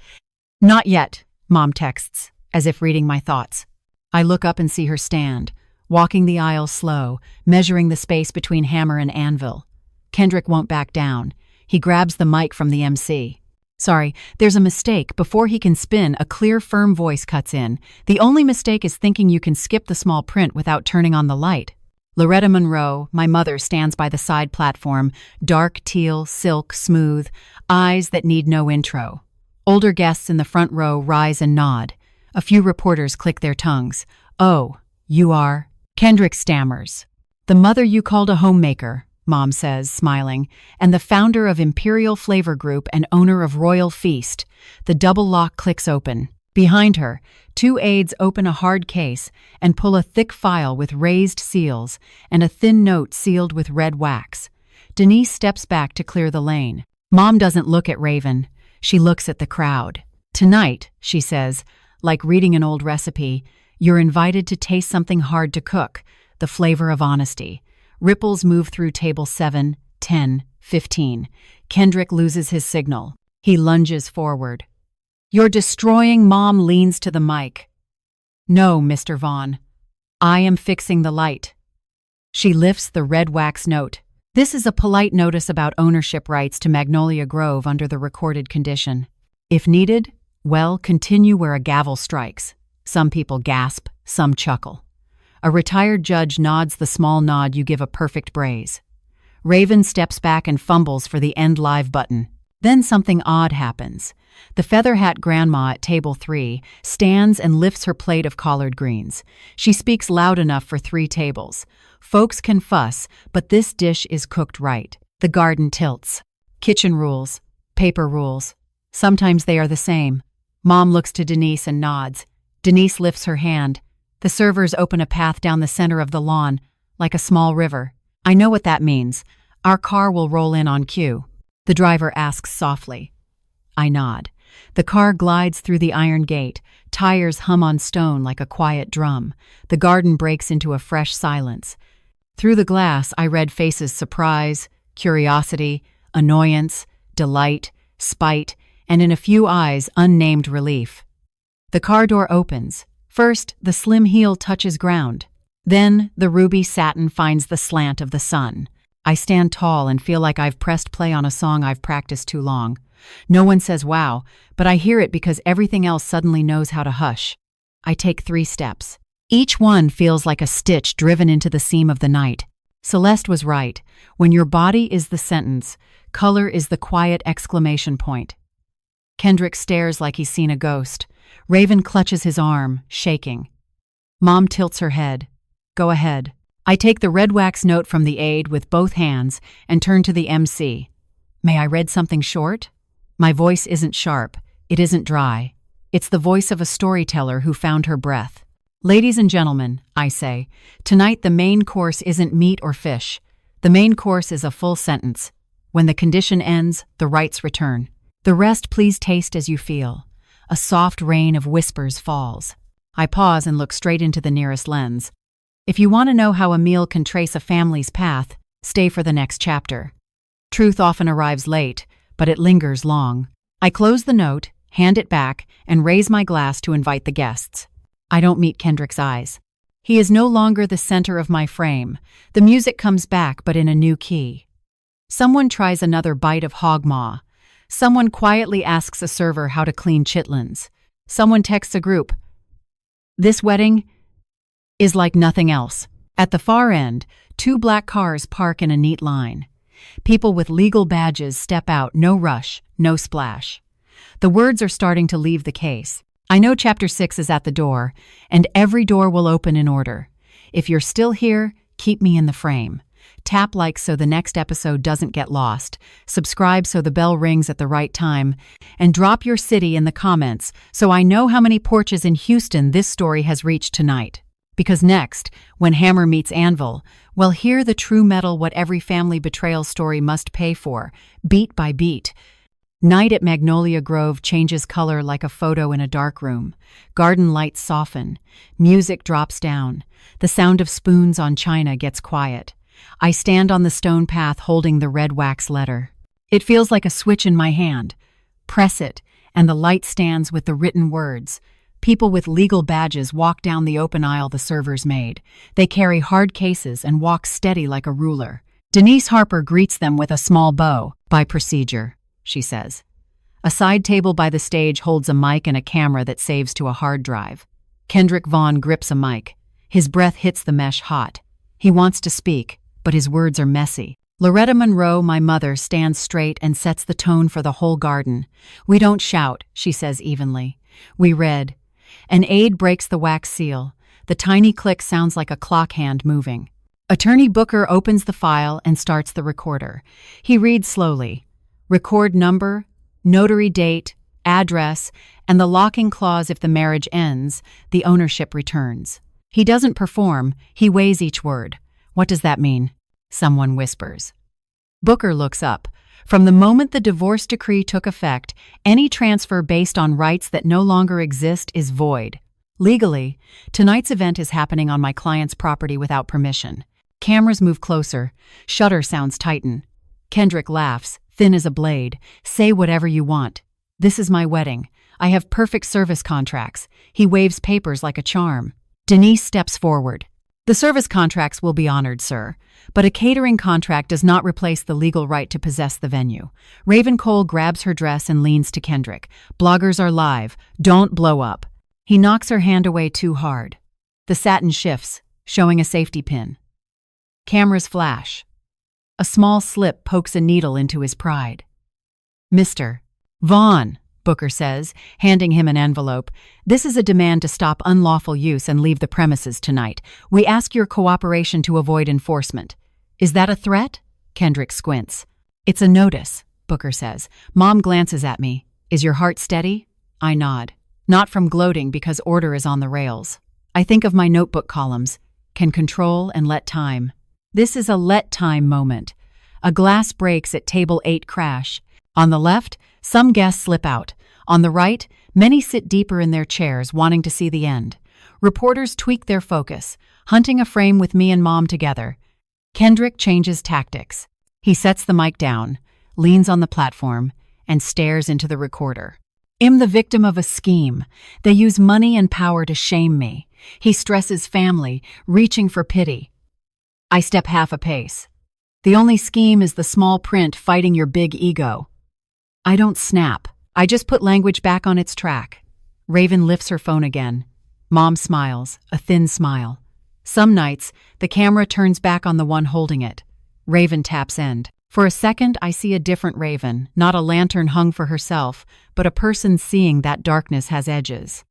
Speaker 1: "Not yet," Mom texts, as if reading my thoughts. I look up and see her stand, walking the aisle slow, measuring the space between hammer and anvil. Kendrick won't back down. He grabs the mic from the MC. "Sorry, there's a mistake." Before he can spin, a clear, firm voice cuts in. "The only mistake is thinking you can skip the small print without turning on the light." Loretta Monroe, my mother, stands by the side platform, dark teal, silk, smooth, eyes that need no intro. Older guests in the front row rise and nod. A few reporters click their tongues. "Oh, you are?" Kendrick stammers. "The mother you called a homemaker," Mom says, smiling, "and the founder of Imperial Flavor Group and owner of Royal Feast." The double lock clicks open. Behind her, two aides open a hard case and pull a thick file with raised seals and a thin note sealed with red wax. Denise steps back to clear the lane. Mom doesn't look at Raven. She looks at the crowd. "Tonight," she says, like reading an old recipe, "you're invited to taste something hard to cook, the flavor of honesty." Ripples move through table 7, 10, 15. Kendrick loses his signal. He lunges forward. "You're destroying." Mom leans to the mic. "No, Mr. Vaughn. I am fixing the light." She lifts the red wax note. "This is a polite notice about ownership rights to Magnolia Grove under the recorded condition. If needed, well, continue where a gavel strikes." Some people gasp, some chuckle. A retired judge nods the small nod you give a perfect braze. Raven steps back and fumbles for the end live button. Then something odd happens. The feather hat grandma at table 3 stands and lifts her plate of collard greens. She speaks loud enough for 3 tables. Folks can fuss, but this dish is cooked right. The garden tilts. Kitchen rules, paper rules. Sometimes they are the same. Mom looks to Denise and nods. Denise lifts her hand. The servers open a path down the center of the lawn, like a small river. I know what that means. Our car will roll in on cue. The driver asks softly. I nod. The car glides through the iron gate. Tires hum on stone like a quiet drum. The garden breaks into a fresh silence. Through the glass, I read faces: surprise, curiosity, annoyance, delight, spite, and in a few eyes, unnamed relief. The car door opens. First, the slim heel touches ground. Then, the ruby satin finds the slant of the sun. I stand tall and feel like I've pressed play on a song I've practiced too long. No one says wow, but I hear it because everything else suddenly knows how to hush. I take 3 steps. Each one feels like a stitch driven into the seam of the night. Celeste was right. When your body is the sentence, color is the quiet exclamation point. Kendrick stares like he's seen a ghost. Raven clutches his arm, shaking. Mom tilts her head. Go ahead. I take the red wax note from the aide with both hands and turn to the MC. May I read something short? My voice isn't sharp. It isn't dry. It's the voice of a storyteller who found her breath. Ladies and gentlemen, I say, tonight the main course isn't meat or fish. The main course is a full sentence. When the condition ends, the rights return. The rest please taste as you feel. A soft rain of whispers falls. I pause and look straight into the nearest lens. If you want to know how a meal can trace a family's path, stay for the next chapter. Truth often arrives late, but it lingers long. I close the note, hand it back, and raise my glass to invite the guests. I don't meet Kendrick's eyes. He is no longer the center of my frame. The music comes back, but in a new key. Someone tries another bite of hog maw. Someone quietly asks a server how to clean chitlins. Someone texts a group. This wedding is like nothing else. At the far end, two black cars park in a neat line. People with legal badges step out, no rush, no splash. The words are starting to leave the case. I know Chapter 6 is at the door, and every door will open in order. If you're still here, keep me in the frame. Tap like so the next episode doesn't get lost, subscribe so the bell rings at the right time, and drop your city in the comments so I know how many porches in Houston this story has reached tonight. Because next, when hammer meets anvil, we'll hear the true metal what every family betrayal story must pay for, beat by beat. Night at Magnolia Grove changes color like a photo in a dark room. Garden lights soften. Music drops down. The sound of spoons on china gets quiet. I stand on the stone path holding the red wax letter. It feels like a switch in my hand. Press it, and the light stands with the written words. People with legal badges walk down the open aisle the servers made. They carry hard cases and walk steady like a ruler. Denise Harper greets them with a small bow. "By procedure," she says. A side table by the stage holds a mic and a camera that saves to a hard drive. Kendrick Vaughn grips a mic. His breath hits the mesh hot. He wants to speak, but his words are messy. Loretta Monroe, my mother, stands straight and sets the tone for the whole garden. "We don't shout," she says evenly. "We read." An aide breaks the wax seal. The tiny click sounds like a clock hand moving. Attorney Booker opens the file and starts the recorder. He reads slowly. Record number, notary date, address, and the locking clause if the marriage ends, the ownership returns. He doesn't perform, he weighs each word. "What does that mean?" Someone whispers. Booker looks up. From the moment the divorce decree took effect, any transfer based on rights that no longer exist is void. Legally, tonight's event is happening on my client's property without permission. Cameras move closer. Shutter sounds tighten. Kendrick laughs, thin as a blade. "Say whatever you want. This is my wedding. I have perfect service contracts." He waves papers like a charm. Denise steps forward. "The service contracts will be honored, sir, but a catering contract does not replace the legal right to possess the venue." Raven Cole grabs her dress and leans to Kendrick. "Bloggers are live. Don't blow up." He knocks her hand away too hard. The satin shifts, showing a safety pin. Cameras flash. A small slip pokes a needle into his pride. "Mr. Vaughn," Booker says, handing him an envelope. "This is a demand to stop unlawful use and leave the premises tonight. We ask your cooperation to avoid enforcement." "Is that a threat?" Kendrick squints. "It's a notice," Booker says. Mom glances at me. "Is your heart steady?" I nod. Not from gloating, because order is on the rails. I think of my notebook columns. Can control and let time. This is a let time moment. A glass breaks at table 8 crash. On the left, some guests slip out. On the right, many sit deeper in their chairs, wanting to see the end. Reporters tweak their focus, hunting a frame with me and Mom together. Kendrick changes tactics. He sets the mic down, leans on the platform, and stares into the recorder. "I'm the victim of a scheme. They use money and power to shame me." He stresses family, reaching for pity. I step half a pace. "The only scheme is the small print fighting your big ego." I don't snap. I just put language back on its track. Raven lifts her phone again. Mom smiles, a thin smile. Some nights, the camera turns back on the one holding it. Raven taps end. For a second, I see a different Raven, not a lantern hung for herself, but a person seeing that darkness has edges.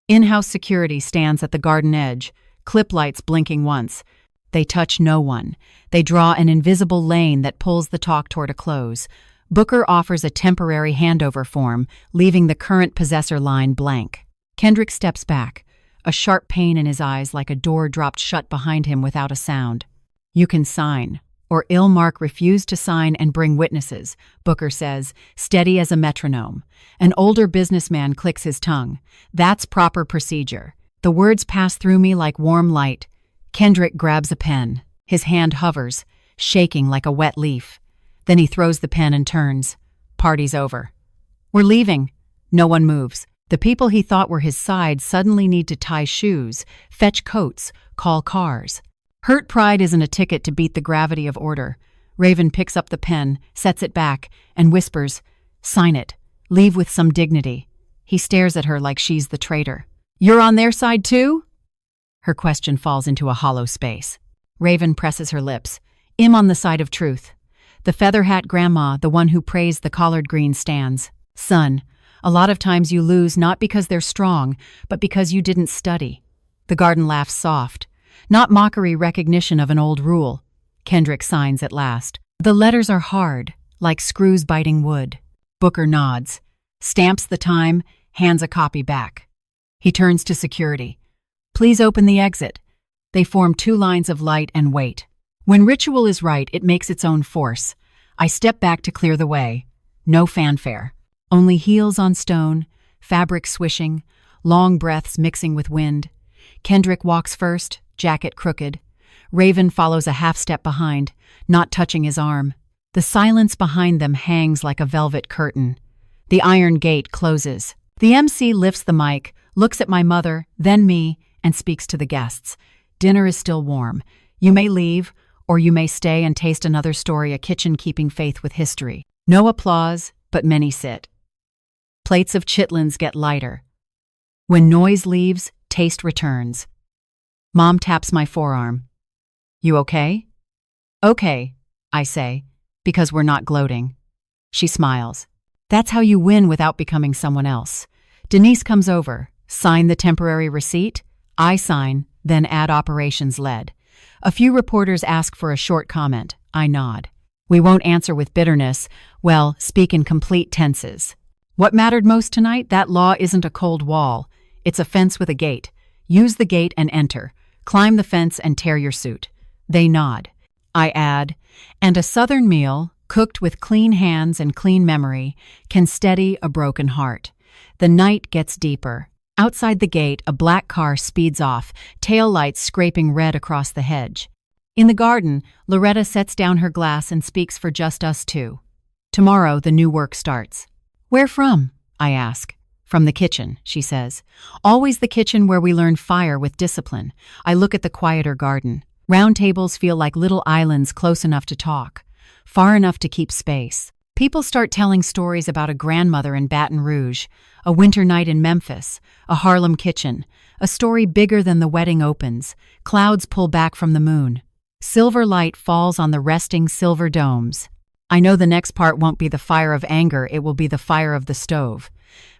Speaker 1: In-house security stands at the garden edge, clip lights blinking once. They touch no one. They draw an invisible lane that pulls the talk toward a close. Booker offers a temporary handover form, leaving the current possessor line blank. Kendrick steps back, a sharp pain in his eyes like a door dropped shut behind him without a sound. "You can sign." Or Ilmark refused to sign and bring witnesses, Booker says, steady as a metronome. An older businessman clicks his tongue. "That's proper procedure." The words pass through me like warm light. Kendrick grabs a pen. His hand hovers, shaking like a wet leaf. Then he throws the pen and turns. Party's over. "We're leaving." No one moves. The people he thought were his side suddenly need to tie shoes, fetch coats, call cars. Hurt pride isn't a ticket to beat the gravity of order. Raven picks up the pen, sets it back, and whispers, "Sign it. Leave with some dignity." He stares at her like she's the traitor. "You're on their side too?" Her question falls into a hollow space. Raven presses her lips. On the side of truth. The feather hat grandma, the one who praised the collard green stands. Son, a lot of times you lose not because they're strong, but because you didn't study. The garden laughs soft. Not mockery, recognition of an old rule. Kendrick signs at last. The letters are hard, like screws biting wood. Booker nods, stamps the time, hands a copy back. He turns to security. Please open the exit. They form 2 lines of light and wait. When ritual is right, it makes its own force. I step back to clear the way. No fanfare. Only heels on stone, fabric swishing, long breaths mixing with wind. Kendrick walks first, jacket crooked. Raven follows a half-step behind, not touching his arm. The silence behind them hangs like a velvet curtain. The iron gate closes. The MC lifts the mic, looks at my mother, then me, and speaks to the guests. Dinner is still warm. You may leave, or you may stay and taste another story, a kitchen keeping faith with history. No applause, but many sit. Plates of chitlins get lighter. When noise leaves, taste returns. Mom taps my forearm. You okay? Okay, I say, because we're not gloating. She smiles. That's how you win without becoming someone else. Denise comes over. Sign the temporary receipt. I sign, then add operations led. A few reporters ask for a short comment. I nod. We won't answer with bitterness. Well, speak in complete tenses. What mattered most tonight? That law isn't a cold wall. It's a fence with a gate. Use the gate and enter. Climb the fence and tear your suit. They nod. I add, and a southern meal, cooked with clean hands and clean memory, can steady a broken heart. The night gets deeper. Outside the gate, a black car speeds off, tail lights scraping red across the hedge. In the garden, Loretta sets down her glass and speaks for just us two. Tomorrow, the new work starts. Where from? I ask. From the kitchen, she says. Always the kitchen where we learn fire with discipline. I look at the quieter garden. Round tables feel like little islands close enough to talk, far enough to keep space. People start telling stories about a grandmother in Baton Rouge, a winter night in Memphis, a Harlem kitchen, a story bigger than the wedding opens. Clouds pull back from the moon. Silver light falls on the resting silver domes. I know the next part won't be the fire of anger, it will be the fire of the stove.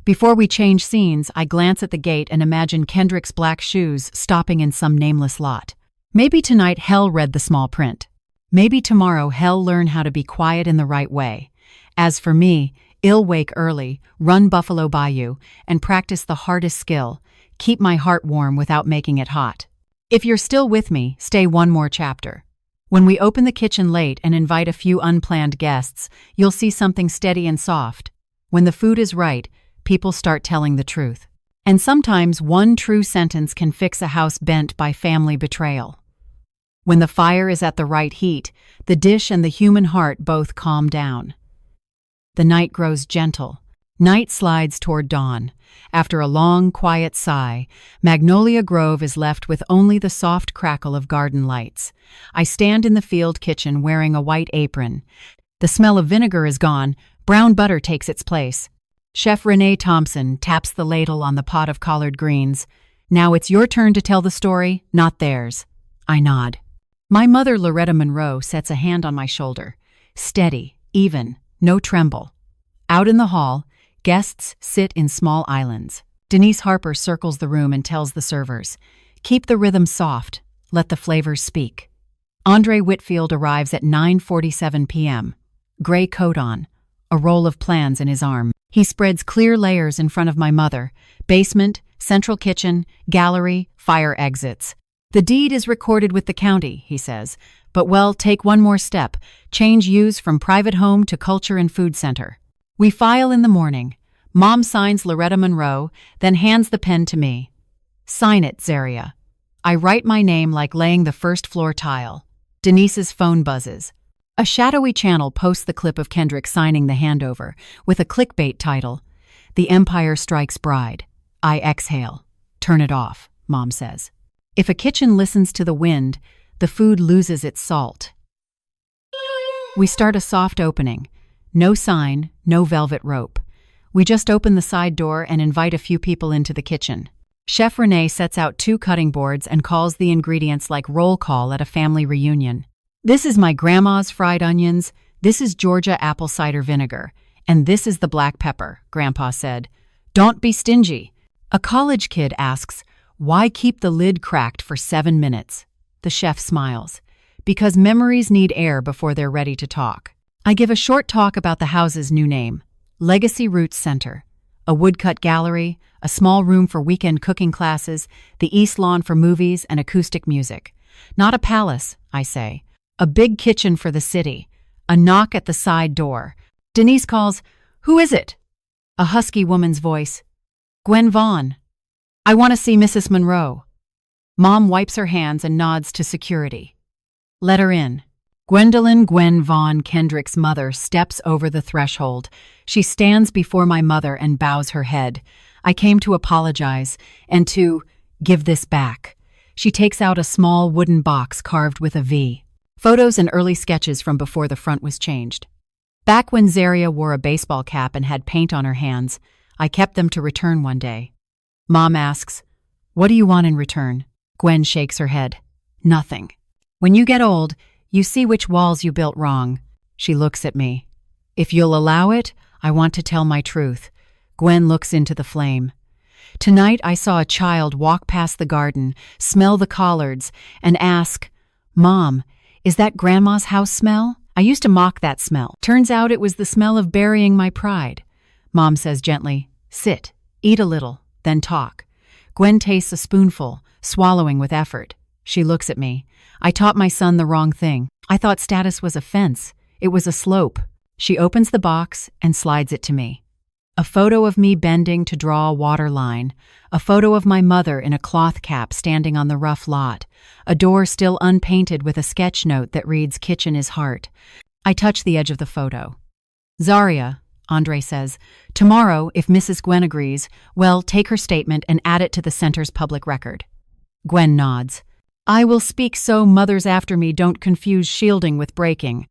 Speaker 1: Before we change scenes, I glance at the gate and imagine Kendrick's black shoes stopping in some nameless lot. Maybe tonight Hell read the small print. Maybe tomorrow Hell learn how to be quiet in the right way. As for me, I'll wake early, run Buffalo Bayou, and practice the hardest skill, keep my heart warm without making it hot. If you're still with me, stay one more chapter. When we open the kitchen late and invite a few unplanned guests, you'll see something steady and soft. When the food is right, people start telling the truth. And sometimes one true sentence can fix a house bent by family betrayal. When the fire is at the right heat, the dish and the human heart both calm down. The night grows gentle. Night slides toward dawn. After a long, quiet sigh, Magnolia Grove is left with only the soft crackle of garden lights. I stand in the field kitchen wearing a white apron. The smell of vinegar is gone. Brown butter takes its place. Chef Renee Thompson taps the ladle on the pot of collard greens. Now it's your turn to tell the story, not theirs. I nod. My mother, Loretta Monroe, sets a hand on my shoulder. Steady, even, no tremble. Out in the hall, guests sit in small islands. Denise Harper circles the room and tells the servers, keep the rhythm soft, let the flavors speak. Andre Whitfield arrives at 9:47 p.m., gray coat on, a roll of plans in his arm. He spreads clear layers in front of my mother, basement, central kitchen, gallery, fire exits. The deed is recorded with the county, he says, but well, take one more step, change use from private home to culture and food center. We file in the morning. Mom signs Loretta Monroe, then hands the pen to me. Sign it, Zaria. I write my name like laying the first floor tile. Denise's phone buzzes. A shadowy channel posts the clip of Kendrick signing the handover, with a clickbait title, The Empire Strikes Bride. I exhale. Turn it off, Mom says. If a kitchen listens to the wind, the food loses its salt. We start a soft opening. No sign, no velvet rope. We just open the side door and invite a few people into the kitchen. Chef Renee sets out 2 cutting boards and calls the ingredients like roll call at a family reunion. This is my grandma's fried onions, this is Georgia apple cider vinegar, and this is the black pepper, Grandpa said. Don't be stingy. A college kid asks, why keep the lid cracked for 7 minutes? The chef smiles. Because memories need air before they're ready to talk. I give a short talk about the house's new name, Legacy Roots Center. A woodcut gallery, a small room for weekend cooking classes, the east lawn for movies and acoustic music. Not a palace, I say. A big kitchen for the city. A knock at the side door. Denise calls, "Who is it?" A husky woman's voice. "Gwen Vaughn. I want to see Mrs. Monroe." Mom wipes her hands and nods to security. "Let her in." Gwendolyn Gwen Vaughn, Kendrick's mother, steps over the threshold. She stands before my mother and bows her head. I came to apologize and to give this back. She takes out a small wooden box carved with a V. Photos and early sketches from before the front was changed. Back when Zaria wore a baseball cap and had paint on her hands, I kept them to return one day. Mom asks, "What do you want in return?" Gwen shakes her head. "Nothing. When you get old, you see which walls you built wrong." She looks at me. "If you'll allow it, I want to tell my truth." Gwen looks into the flame. "Tonight I saw a child walk past the garden, smell the collards, and ask, 'Mom, is that Grandma's house smell?' I used to mock that smell. Turns out it was the smell of burying my pride." Mom says gently, "Sit, eat a little, then talk." Gwen tastes a spoonful, swallowing with effort. She looks at me. "I taught my son the wrong thing. I thought status was a fence. It was a slope." She opens the box and slides it to me. A photo of me bending to draw a water line. A photo of my mother in a cloth cap standing on the rough lot. A door still unpainted with a sketch note that reads, "Kitchen is heart." I touch the edge of the photo. "Zaria," Andre says, "tomorrow, if Mrs. Gwen agrees, well, take her statement and add it to the center's public record." Gwen nods. "I will speak so mothers after me don't confuse shielding with breaking."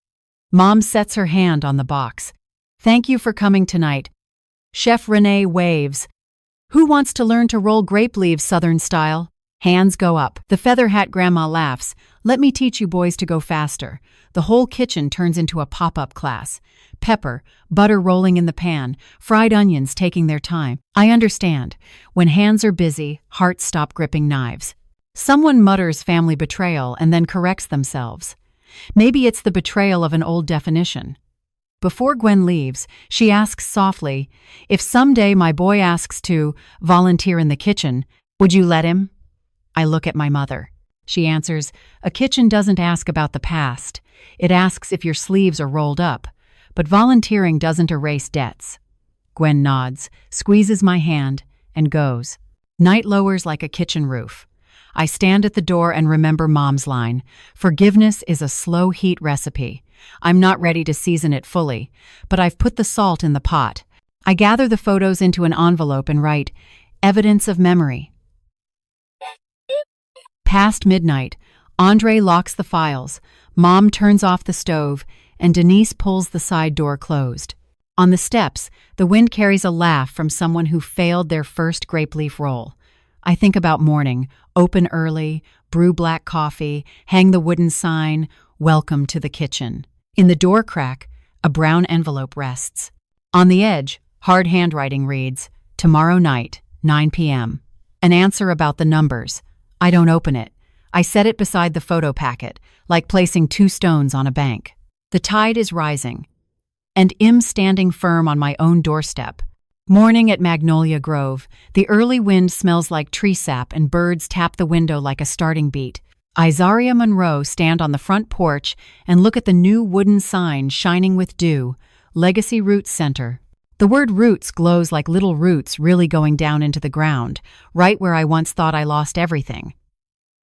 Speaker 1: Mom sets her hand on the box. "Thank you for coming tonight." Chef Renee waves. "Who wants to learn to roll grape leaves Southern style?" Hands go up. The feather hat grandma laughs. "Let me teach you boys to go faster." The whole kitchen turns into a pop-up class. Pepper, butter rolling in the pan, fried onions taking their time. I understand. When hands are busy, hearts stop gripping knives. Someone mutters family betrayal and then corrects themselves. Maybe it's the betrayal of an old definition. Before Gwen leaves, she asks softly, "If someday my boy asks to volunteer in the kitchen, would you let him?" I look at my mother. She answers, "A kitchen doesn't ask about the past. It asks if your sleeves are rolled up. But volunteering doesn't erase debts." Gwen nods, squeezes my hand, and goes. Night lowers like a kitchen roof. I stand at the door and remember Mom's line, "Forgiveness is a slow heat recipe." I'm not ready to season it fully, but I've put the salt in the pot. I gather the photos into an envelope and write, "Evidence of memory." Past midnight, Andre locks the files, Mom turns off the stove, and Denise pulls the side door closed. On the steps, the wind carries a laugh from someone who failed their first grape leaf roll. I think about morning, open early, brew black coffee, hang the wooden sign, "Welcome to the kitchen." In the door crack, a brown envelope rests. On the edge, hard handwriting reads, "Tomorrow night, 9 p.m. An answer about the numbers. I don't open it. I set it beside the photo packet, like placing 2 stones on a bank. The tide is rising, and I'm standing firm on my own doorstep. Morning at Magnolia Grove. The early wind smells like tree sap and birds tap the window like a starting beat. Zaria Monroe stand on the front porch and look at the new wooden sign shining with dew, Legacy Roots Center. The word roots glows like little roots really going down into the ground, right where I once thought I lost everything.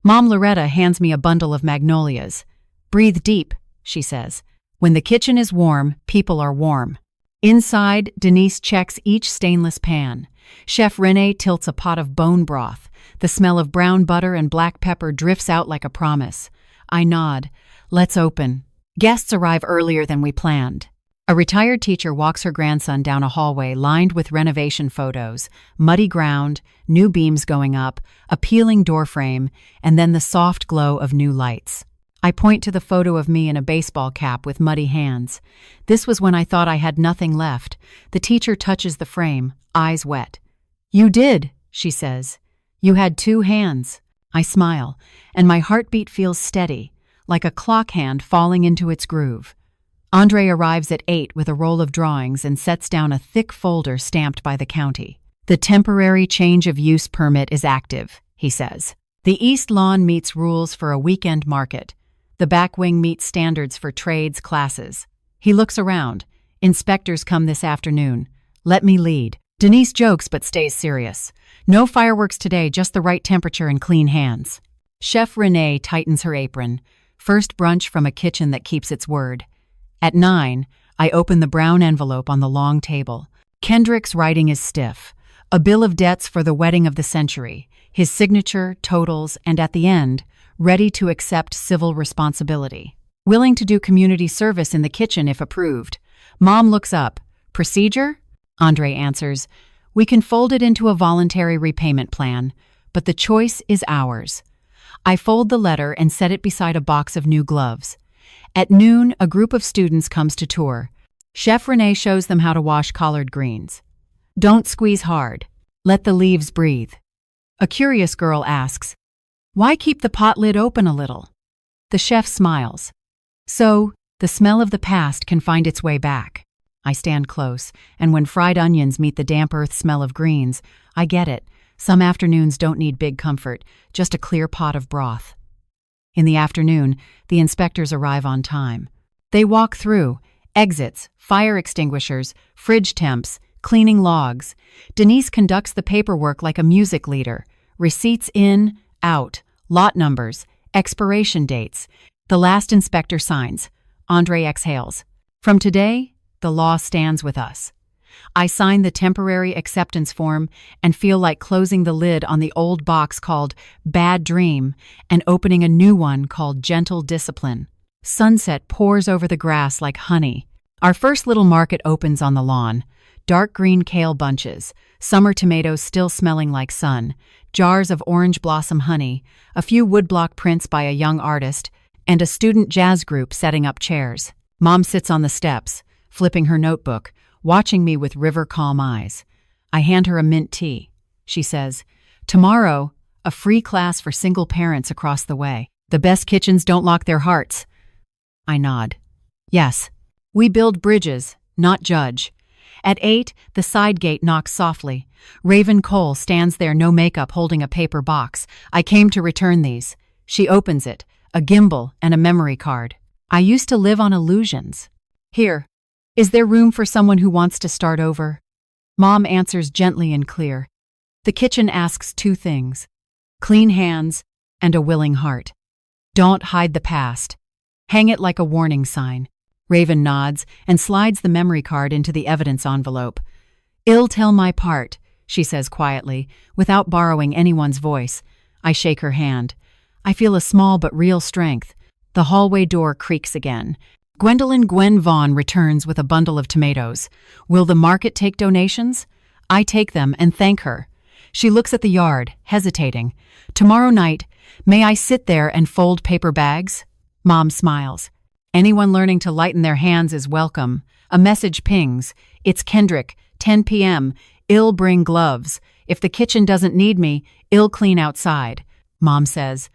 Speaker 1: Mom Loretta hands me a bundle of magnolias. "Breathe deep," she says. "When the kitchen is warm, people are warm." Inside, Denise checks each stainless pan. Chef Renee tilts a pot of bone broth. The smell of brown butter and black pepper drifts out like a promise. I nod. Let's open. Guests arrive earlier than we planned. A retired teacher walks her grandson down a hallway lined with renovation photos, muddy ground, new beams going up, a peeling doorframe, and then the soft glow of new lights. I point to the photo of me in a baseball cap with muddy hands. This was when I thought I had nothing left. The teacher touches the frame, eyes wet. "You did," she says. "You had 2 hands." I smile, and my heartbeat feels steady, like a clock hand falling into its groove. Andre arrives at 8 with a roll of drawings and sets down a thick folder stamped by the county. "The temporary change of use permit is active," he says. "The east lawn meets rules for a weekend market. The back wing meets standards for trades classes." He looks around. "Inspectors come this afternoon. Let me lead." Denise jokes but stays serious. "No fireworks today, just the right temperature and clean hands." Chef Renee tightens her apron. First brunch from a kitchen that keeps its word. At 9, I open the brown envelope on the long table. Kendrick's writing is stiff. A bill of debts for the wedding of the century. His signature, totals, and at the end, ready to accept civil responsibility. Willing to do community service in the kitchen if approved. Mom looks up. "Procedure?" Andre answers. "We can fold it into a voluntary repayment plan, but the choice is ours." I fold the letter and set it beside a box of new gloves. At noon, a group of students comes to tour. Chef Renee shows them how to wash collard greens. "Don't squeeze hard. Let the leaves breathe." A curious girl asks, "Why keep the pot lid open a little?" The chef smiles. "So, the smell of the past can find its way back." I stand close, and when fried onions meet the damp earth smell of greens, I get it. Some afternoons don't need big comfort, just a clear pot of broth. In the afternoon, the inspectors arrive on time. They walk through, exits, fire extinguishers, fridge temps, cleaning logs. Denise conducts the paperwork like a music leader. Receipts in, out, lot numbers, expiration dates. The last inspector signs. Andre exhales. "From today, the law stands with us." I sign the temporary acceptance form and feel like closing the lid on the old box called Bad Dream and opening a new one called Gentle Discipline. Sunset pours over the grass like honey. Our first little market opens on the lawn. Dark green kale bunches, summer tomatoes still smelling like sun, jars of orange blossom honey, a few woodblock prints by a young artist, and a student jazz group setting up chairs. Mom sits on the steps, flipping her notebook, watching me with river-calm eyes. I hand her a mint tea. She says, "Tomorrow, a free class for single parents across the way. The best kitchens don't lock their hearts." I nod. "Yes, we build bridges, not judge." At 8, the side gate knocks softly. Raven Cole stands there, no makeup, holding a paper box. "I came to return these." She opens it, a gimbal and a memory card. "I used to live on illusions. Here. Is there room for someone who wants to start over?" Mom answers gently and clear. The kitchen asks 2 things: clean hands and a willing heart. Don't hide the past. Hang it like a warning sign. Raven nods and slides the memory card into the evidence envelope. "I'll tell my part," she says quietly, without borrowing anyone's voice. I shake her hand. I feel a small but real strength. The hallway door creaks again. Gwen Vaughn returns with a bundle of tomatoes. "Will the market take donations?" I take them and thank her. She looks at the yard, hesitating. "Tomorrow night, may I sit there and fold paper bags?" Mom smiles. "Anyone learning to lighten their hands is welcome." A message pings. "It's Kendrick, 10 p.m. I'll bring gloves. If the kitchen doesn't need me, I'll clean outside." Mom says,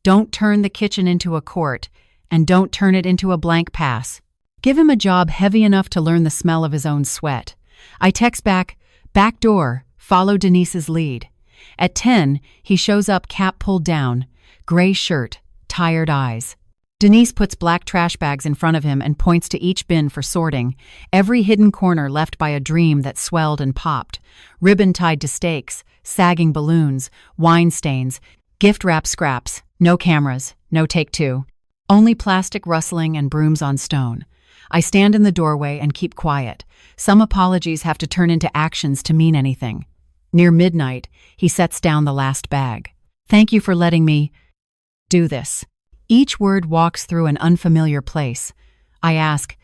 Speaker 1: "Don't turn the kitchen into a court. And don't turn it into a blank pass. Give him a job heavy enough to learn the smell of his own sweat." I text back, "Back door, follow Denise's lead." At 10, he shows up, cap pulled down, gray shirt, tired eyes. Denise puts black trash bags in front of him and points to each bin for sorting, every hidden corner left by a dream that swelled and popped. Ribbon tied to stakes, sagging balloons, wine stains, gift wrap scraps, no cameras, no take 2. Only plastic rustling and brooms on stone. I stand in the doorway and keep quiet. Some apologies have to turn into actions to mean anything. Near midnight, he sets down the last bag. "Thank you for letting me do this." Each word walks through an unfamiliar place. I ask,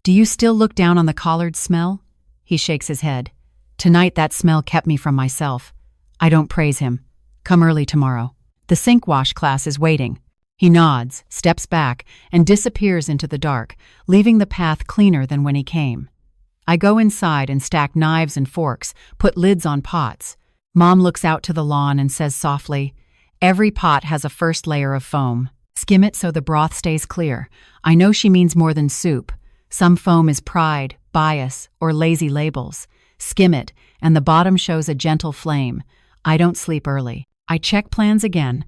Speaker 1: "Do you still look down on the collard smell?" He shakes his head. "Tonight that smell kept me from myself. I don't praise him. Come early tomorrow. The sink wash class is waiting." He nods, steps back, and disappears into the dark, leaving the path cleaner than when he came. I go inside and stack knives and forks, put lids on pots. Mom looks out to the lawn and says softly, "Every pot has a first layer of foam. Skim it so the broth stays clear." I know she means more than soup. Some foam is pride, bias, or lazy labels. Skim it, and the bottom shows a gentle flame. I don't sleep early. I check plans again.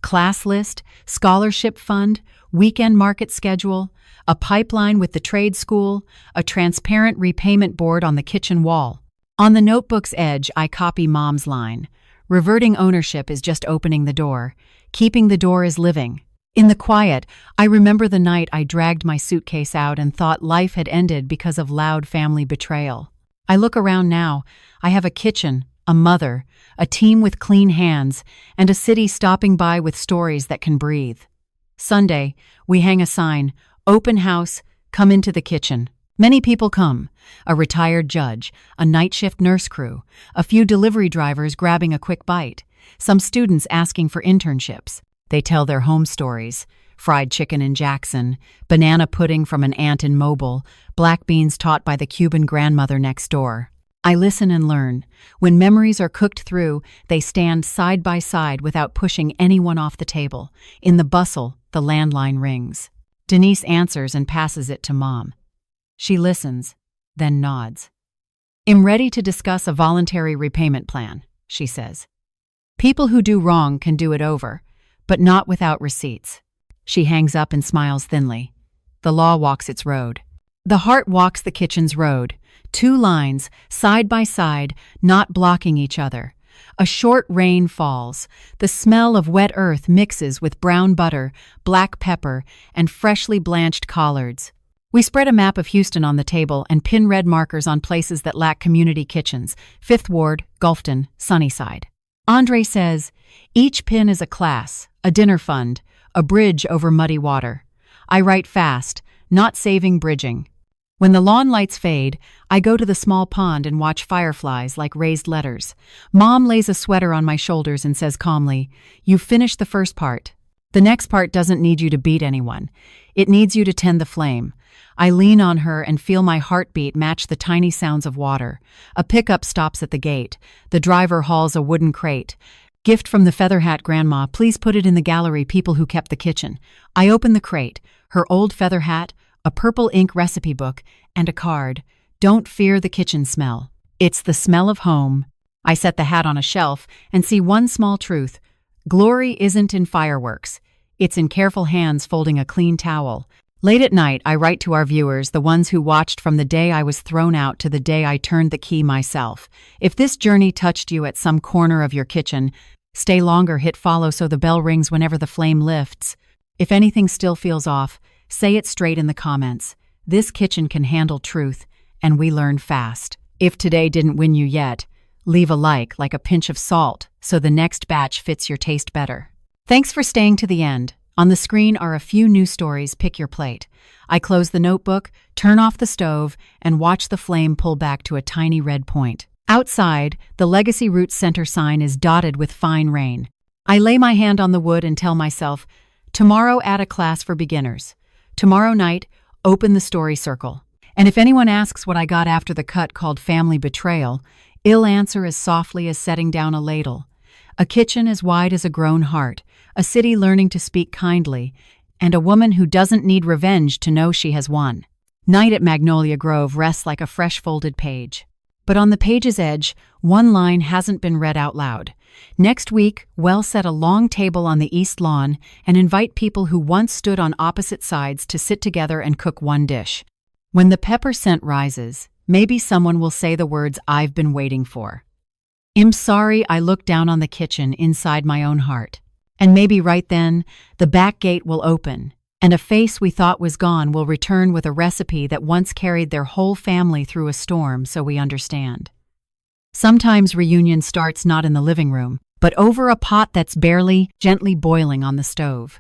Speaker 1: Class list, scholarship fund, weekend market schedule, a pipeline with the trade school, a transparent repayment board on the kitchen wall. On the notebook's edge, I copy Mom's line. Reverting ownership is just opening the door. Keeping the door is living. In the quiet, I remember the night I dragged my suitcase out and thought life had ended because of loud family betrayal. I look around now. I have a kitchen, a mother, a team with clean hands, and a city stopping by with stories that can breathe. Sunday, we hang a sign, "Open house, come into the kitchen." Many people come. A retired judge, a night shift nurse crew, a few delivery drivers grabbing a quick bite, some students asking for internships. They tell their home stories: fried chicken in Jackson, banana pudding from an aunt in Mobile, black beans taught by the Cuban grandmother next door. I listen and learn. When memories are cooked through, they stand side by side without pushing anyone off the table. In the bustle, the landline rings. Denise answers and passes it to Mom. She listens, then nods. "I'm ready to discuss a voluntary repayment plan," she says. "People who do wrong can do it over, but not without receipts." She hangs up and smiles thinly. The law walks its road. The heart walks the kitchen's road. 2 lines, side by side, not blocking each other. A short rain falls. The smell of wet earth mixes with brown butter, black pepper, and freshly blanched collards. We spread a map of Houston on the table and pin red markers on places that lack community kitchens: 5th Ward, Gulfton, Sunnyside. Andre says, "Each pin is a class, a dinner fund, a bridge over muddy water." I write fast, not saving bridging. When the lawn lights fade, I go to the small pond and watch fireflies like raised letters. Mom lays a sweater on my shoulders and says calmly, "You've finished the first part. The next part doesn't need you to beat anyone. It needs you to tend the flame." I lean on her and feel my heartbeat match the tiny sounds of water. A pickup stops at the gate. The driver hauls a wooden crate. "Gift from the Feather Hat Grandma. Please put it in the gallery, people who kept the kitchen." I open the crate. Her old feather hat, a purple ink recipe book, and a card. "Don't fear the kitchen smell. It's the smell of home." I set the hat on a shelf and see one small truth. Glory isn't in fireworks. It's in careful hands folding a clean towel. Late at night, I write to our viewers, the ones who watched from the day I was thrown out to the day I turned the key myself. If this journey touched you at some corner of your kitchen, stay longer, hit follow so the bell rings whenever the flame lifts. If anything still feels off, say it straight in the comments. This kitchen can handle truth, and we learn fast. If today didn't win you yet, leave a like a pinch of salt, so the next batch fits your taste better. Thanks for staying to the end. On the screen are a few new stories. Pick your plate. I close the notebook, turn off the stove, and watch the flame pull back to a tiny red point. Outside, the Legacy Roots Center sign is dotted with fine rain. I lay my hand on the wood and tell myself, tomorrow add a class for beginners. Tomorrow night, open the story circle. And if anyone asks what I got after the cut called Family Betrayal, I'll answer as softly as setting down a ladle. A kitchen as wide as a grown heart, a city learning to speak kindly, and a woman who doesn't need revenge to know she has won. Night at Magnolia Grove rests like a fresh folded page. But on the page's edge, one line hasn't been read out loud. Next week, we'll set a long table on the east lawn and invite people who once stood on opposite sides to sit together and cook one dish. When the pepper scent rises, maybe someone will say the words I've been waiting for. I'm sorry I looked down on the kitchen inside my own heart. And maybe right then, the back gate will open, and a face we thought was gone will return with a recipe that once carried their whole family through a storm, so we understand. Sometimes reunion starts not in the living room, but over a pot that's barely, gently boiling on the stove.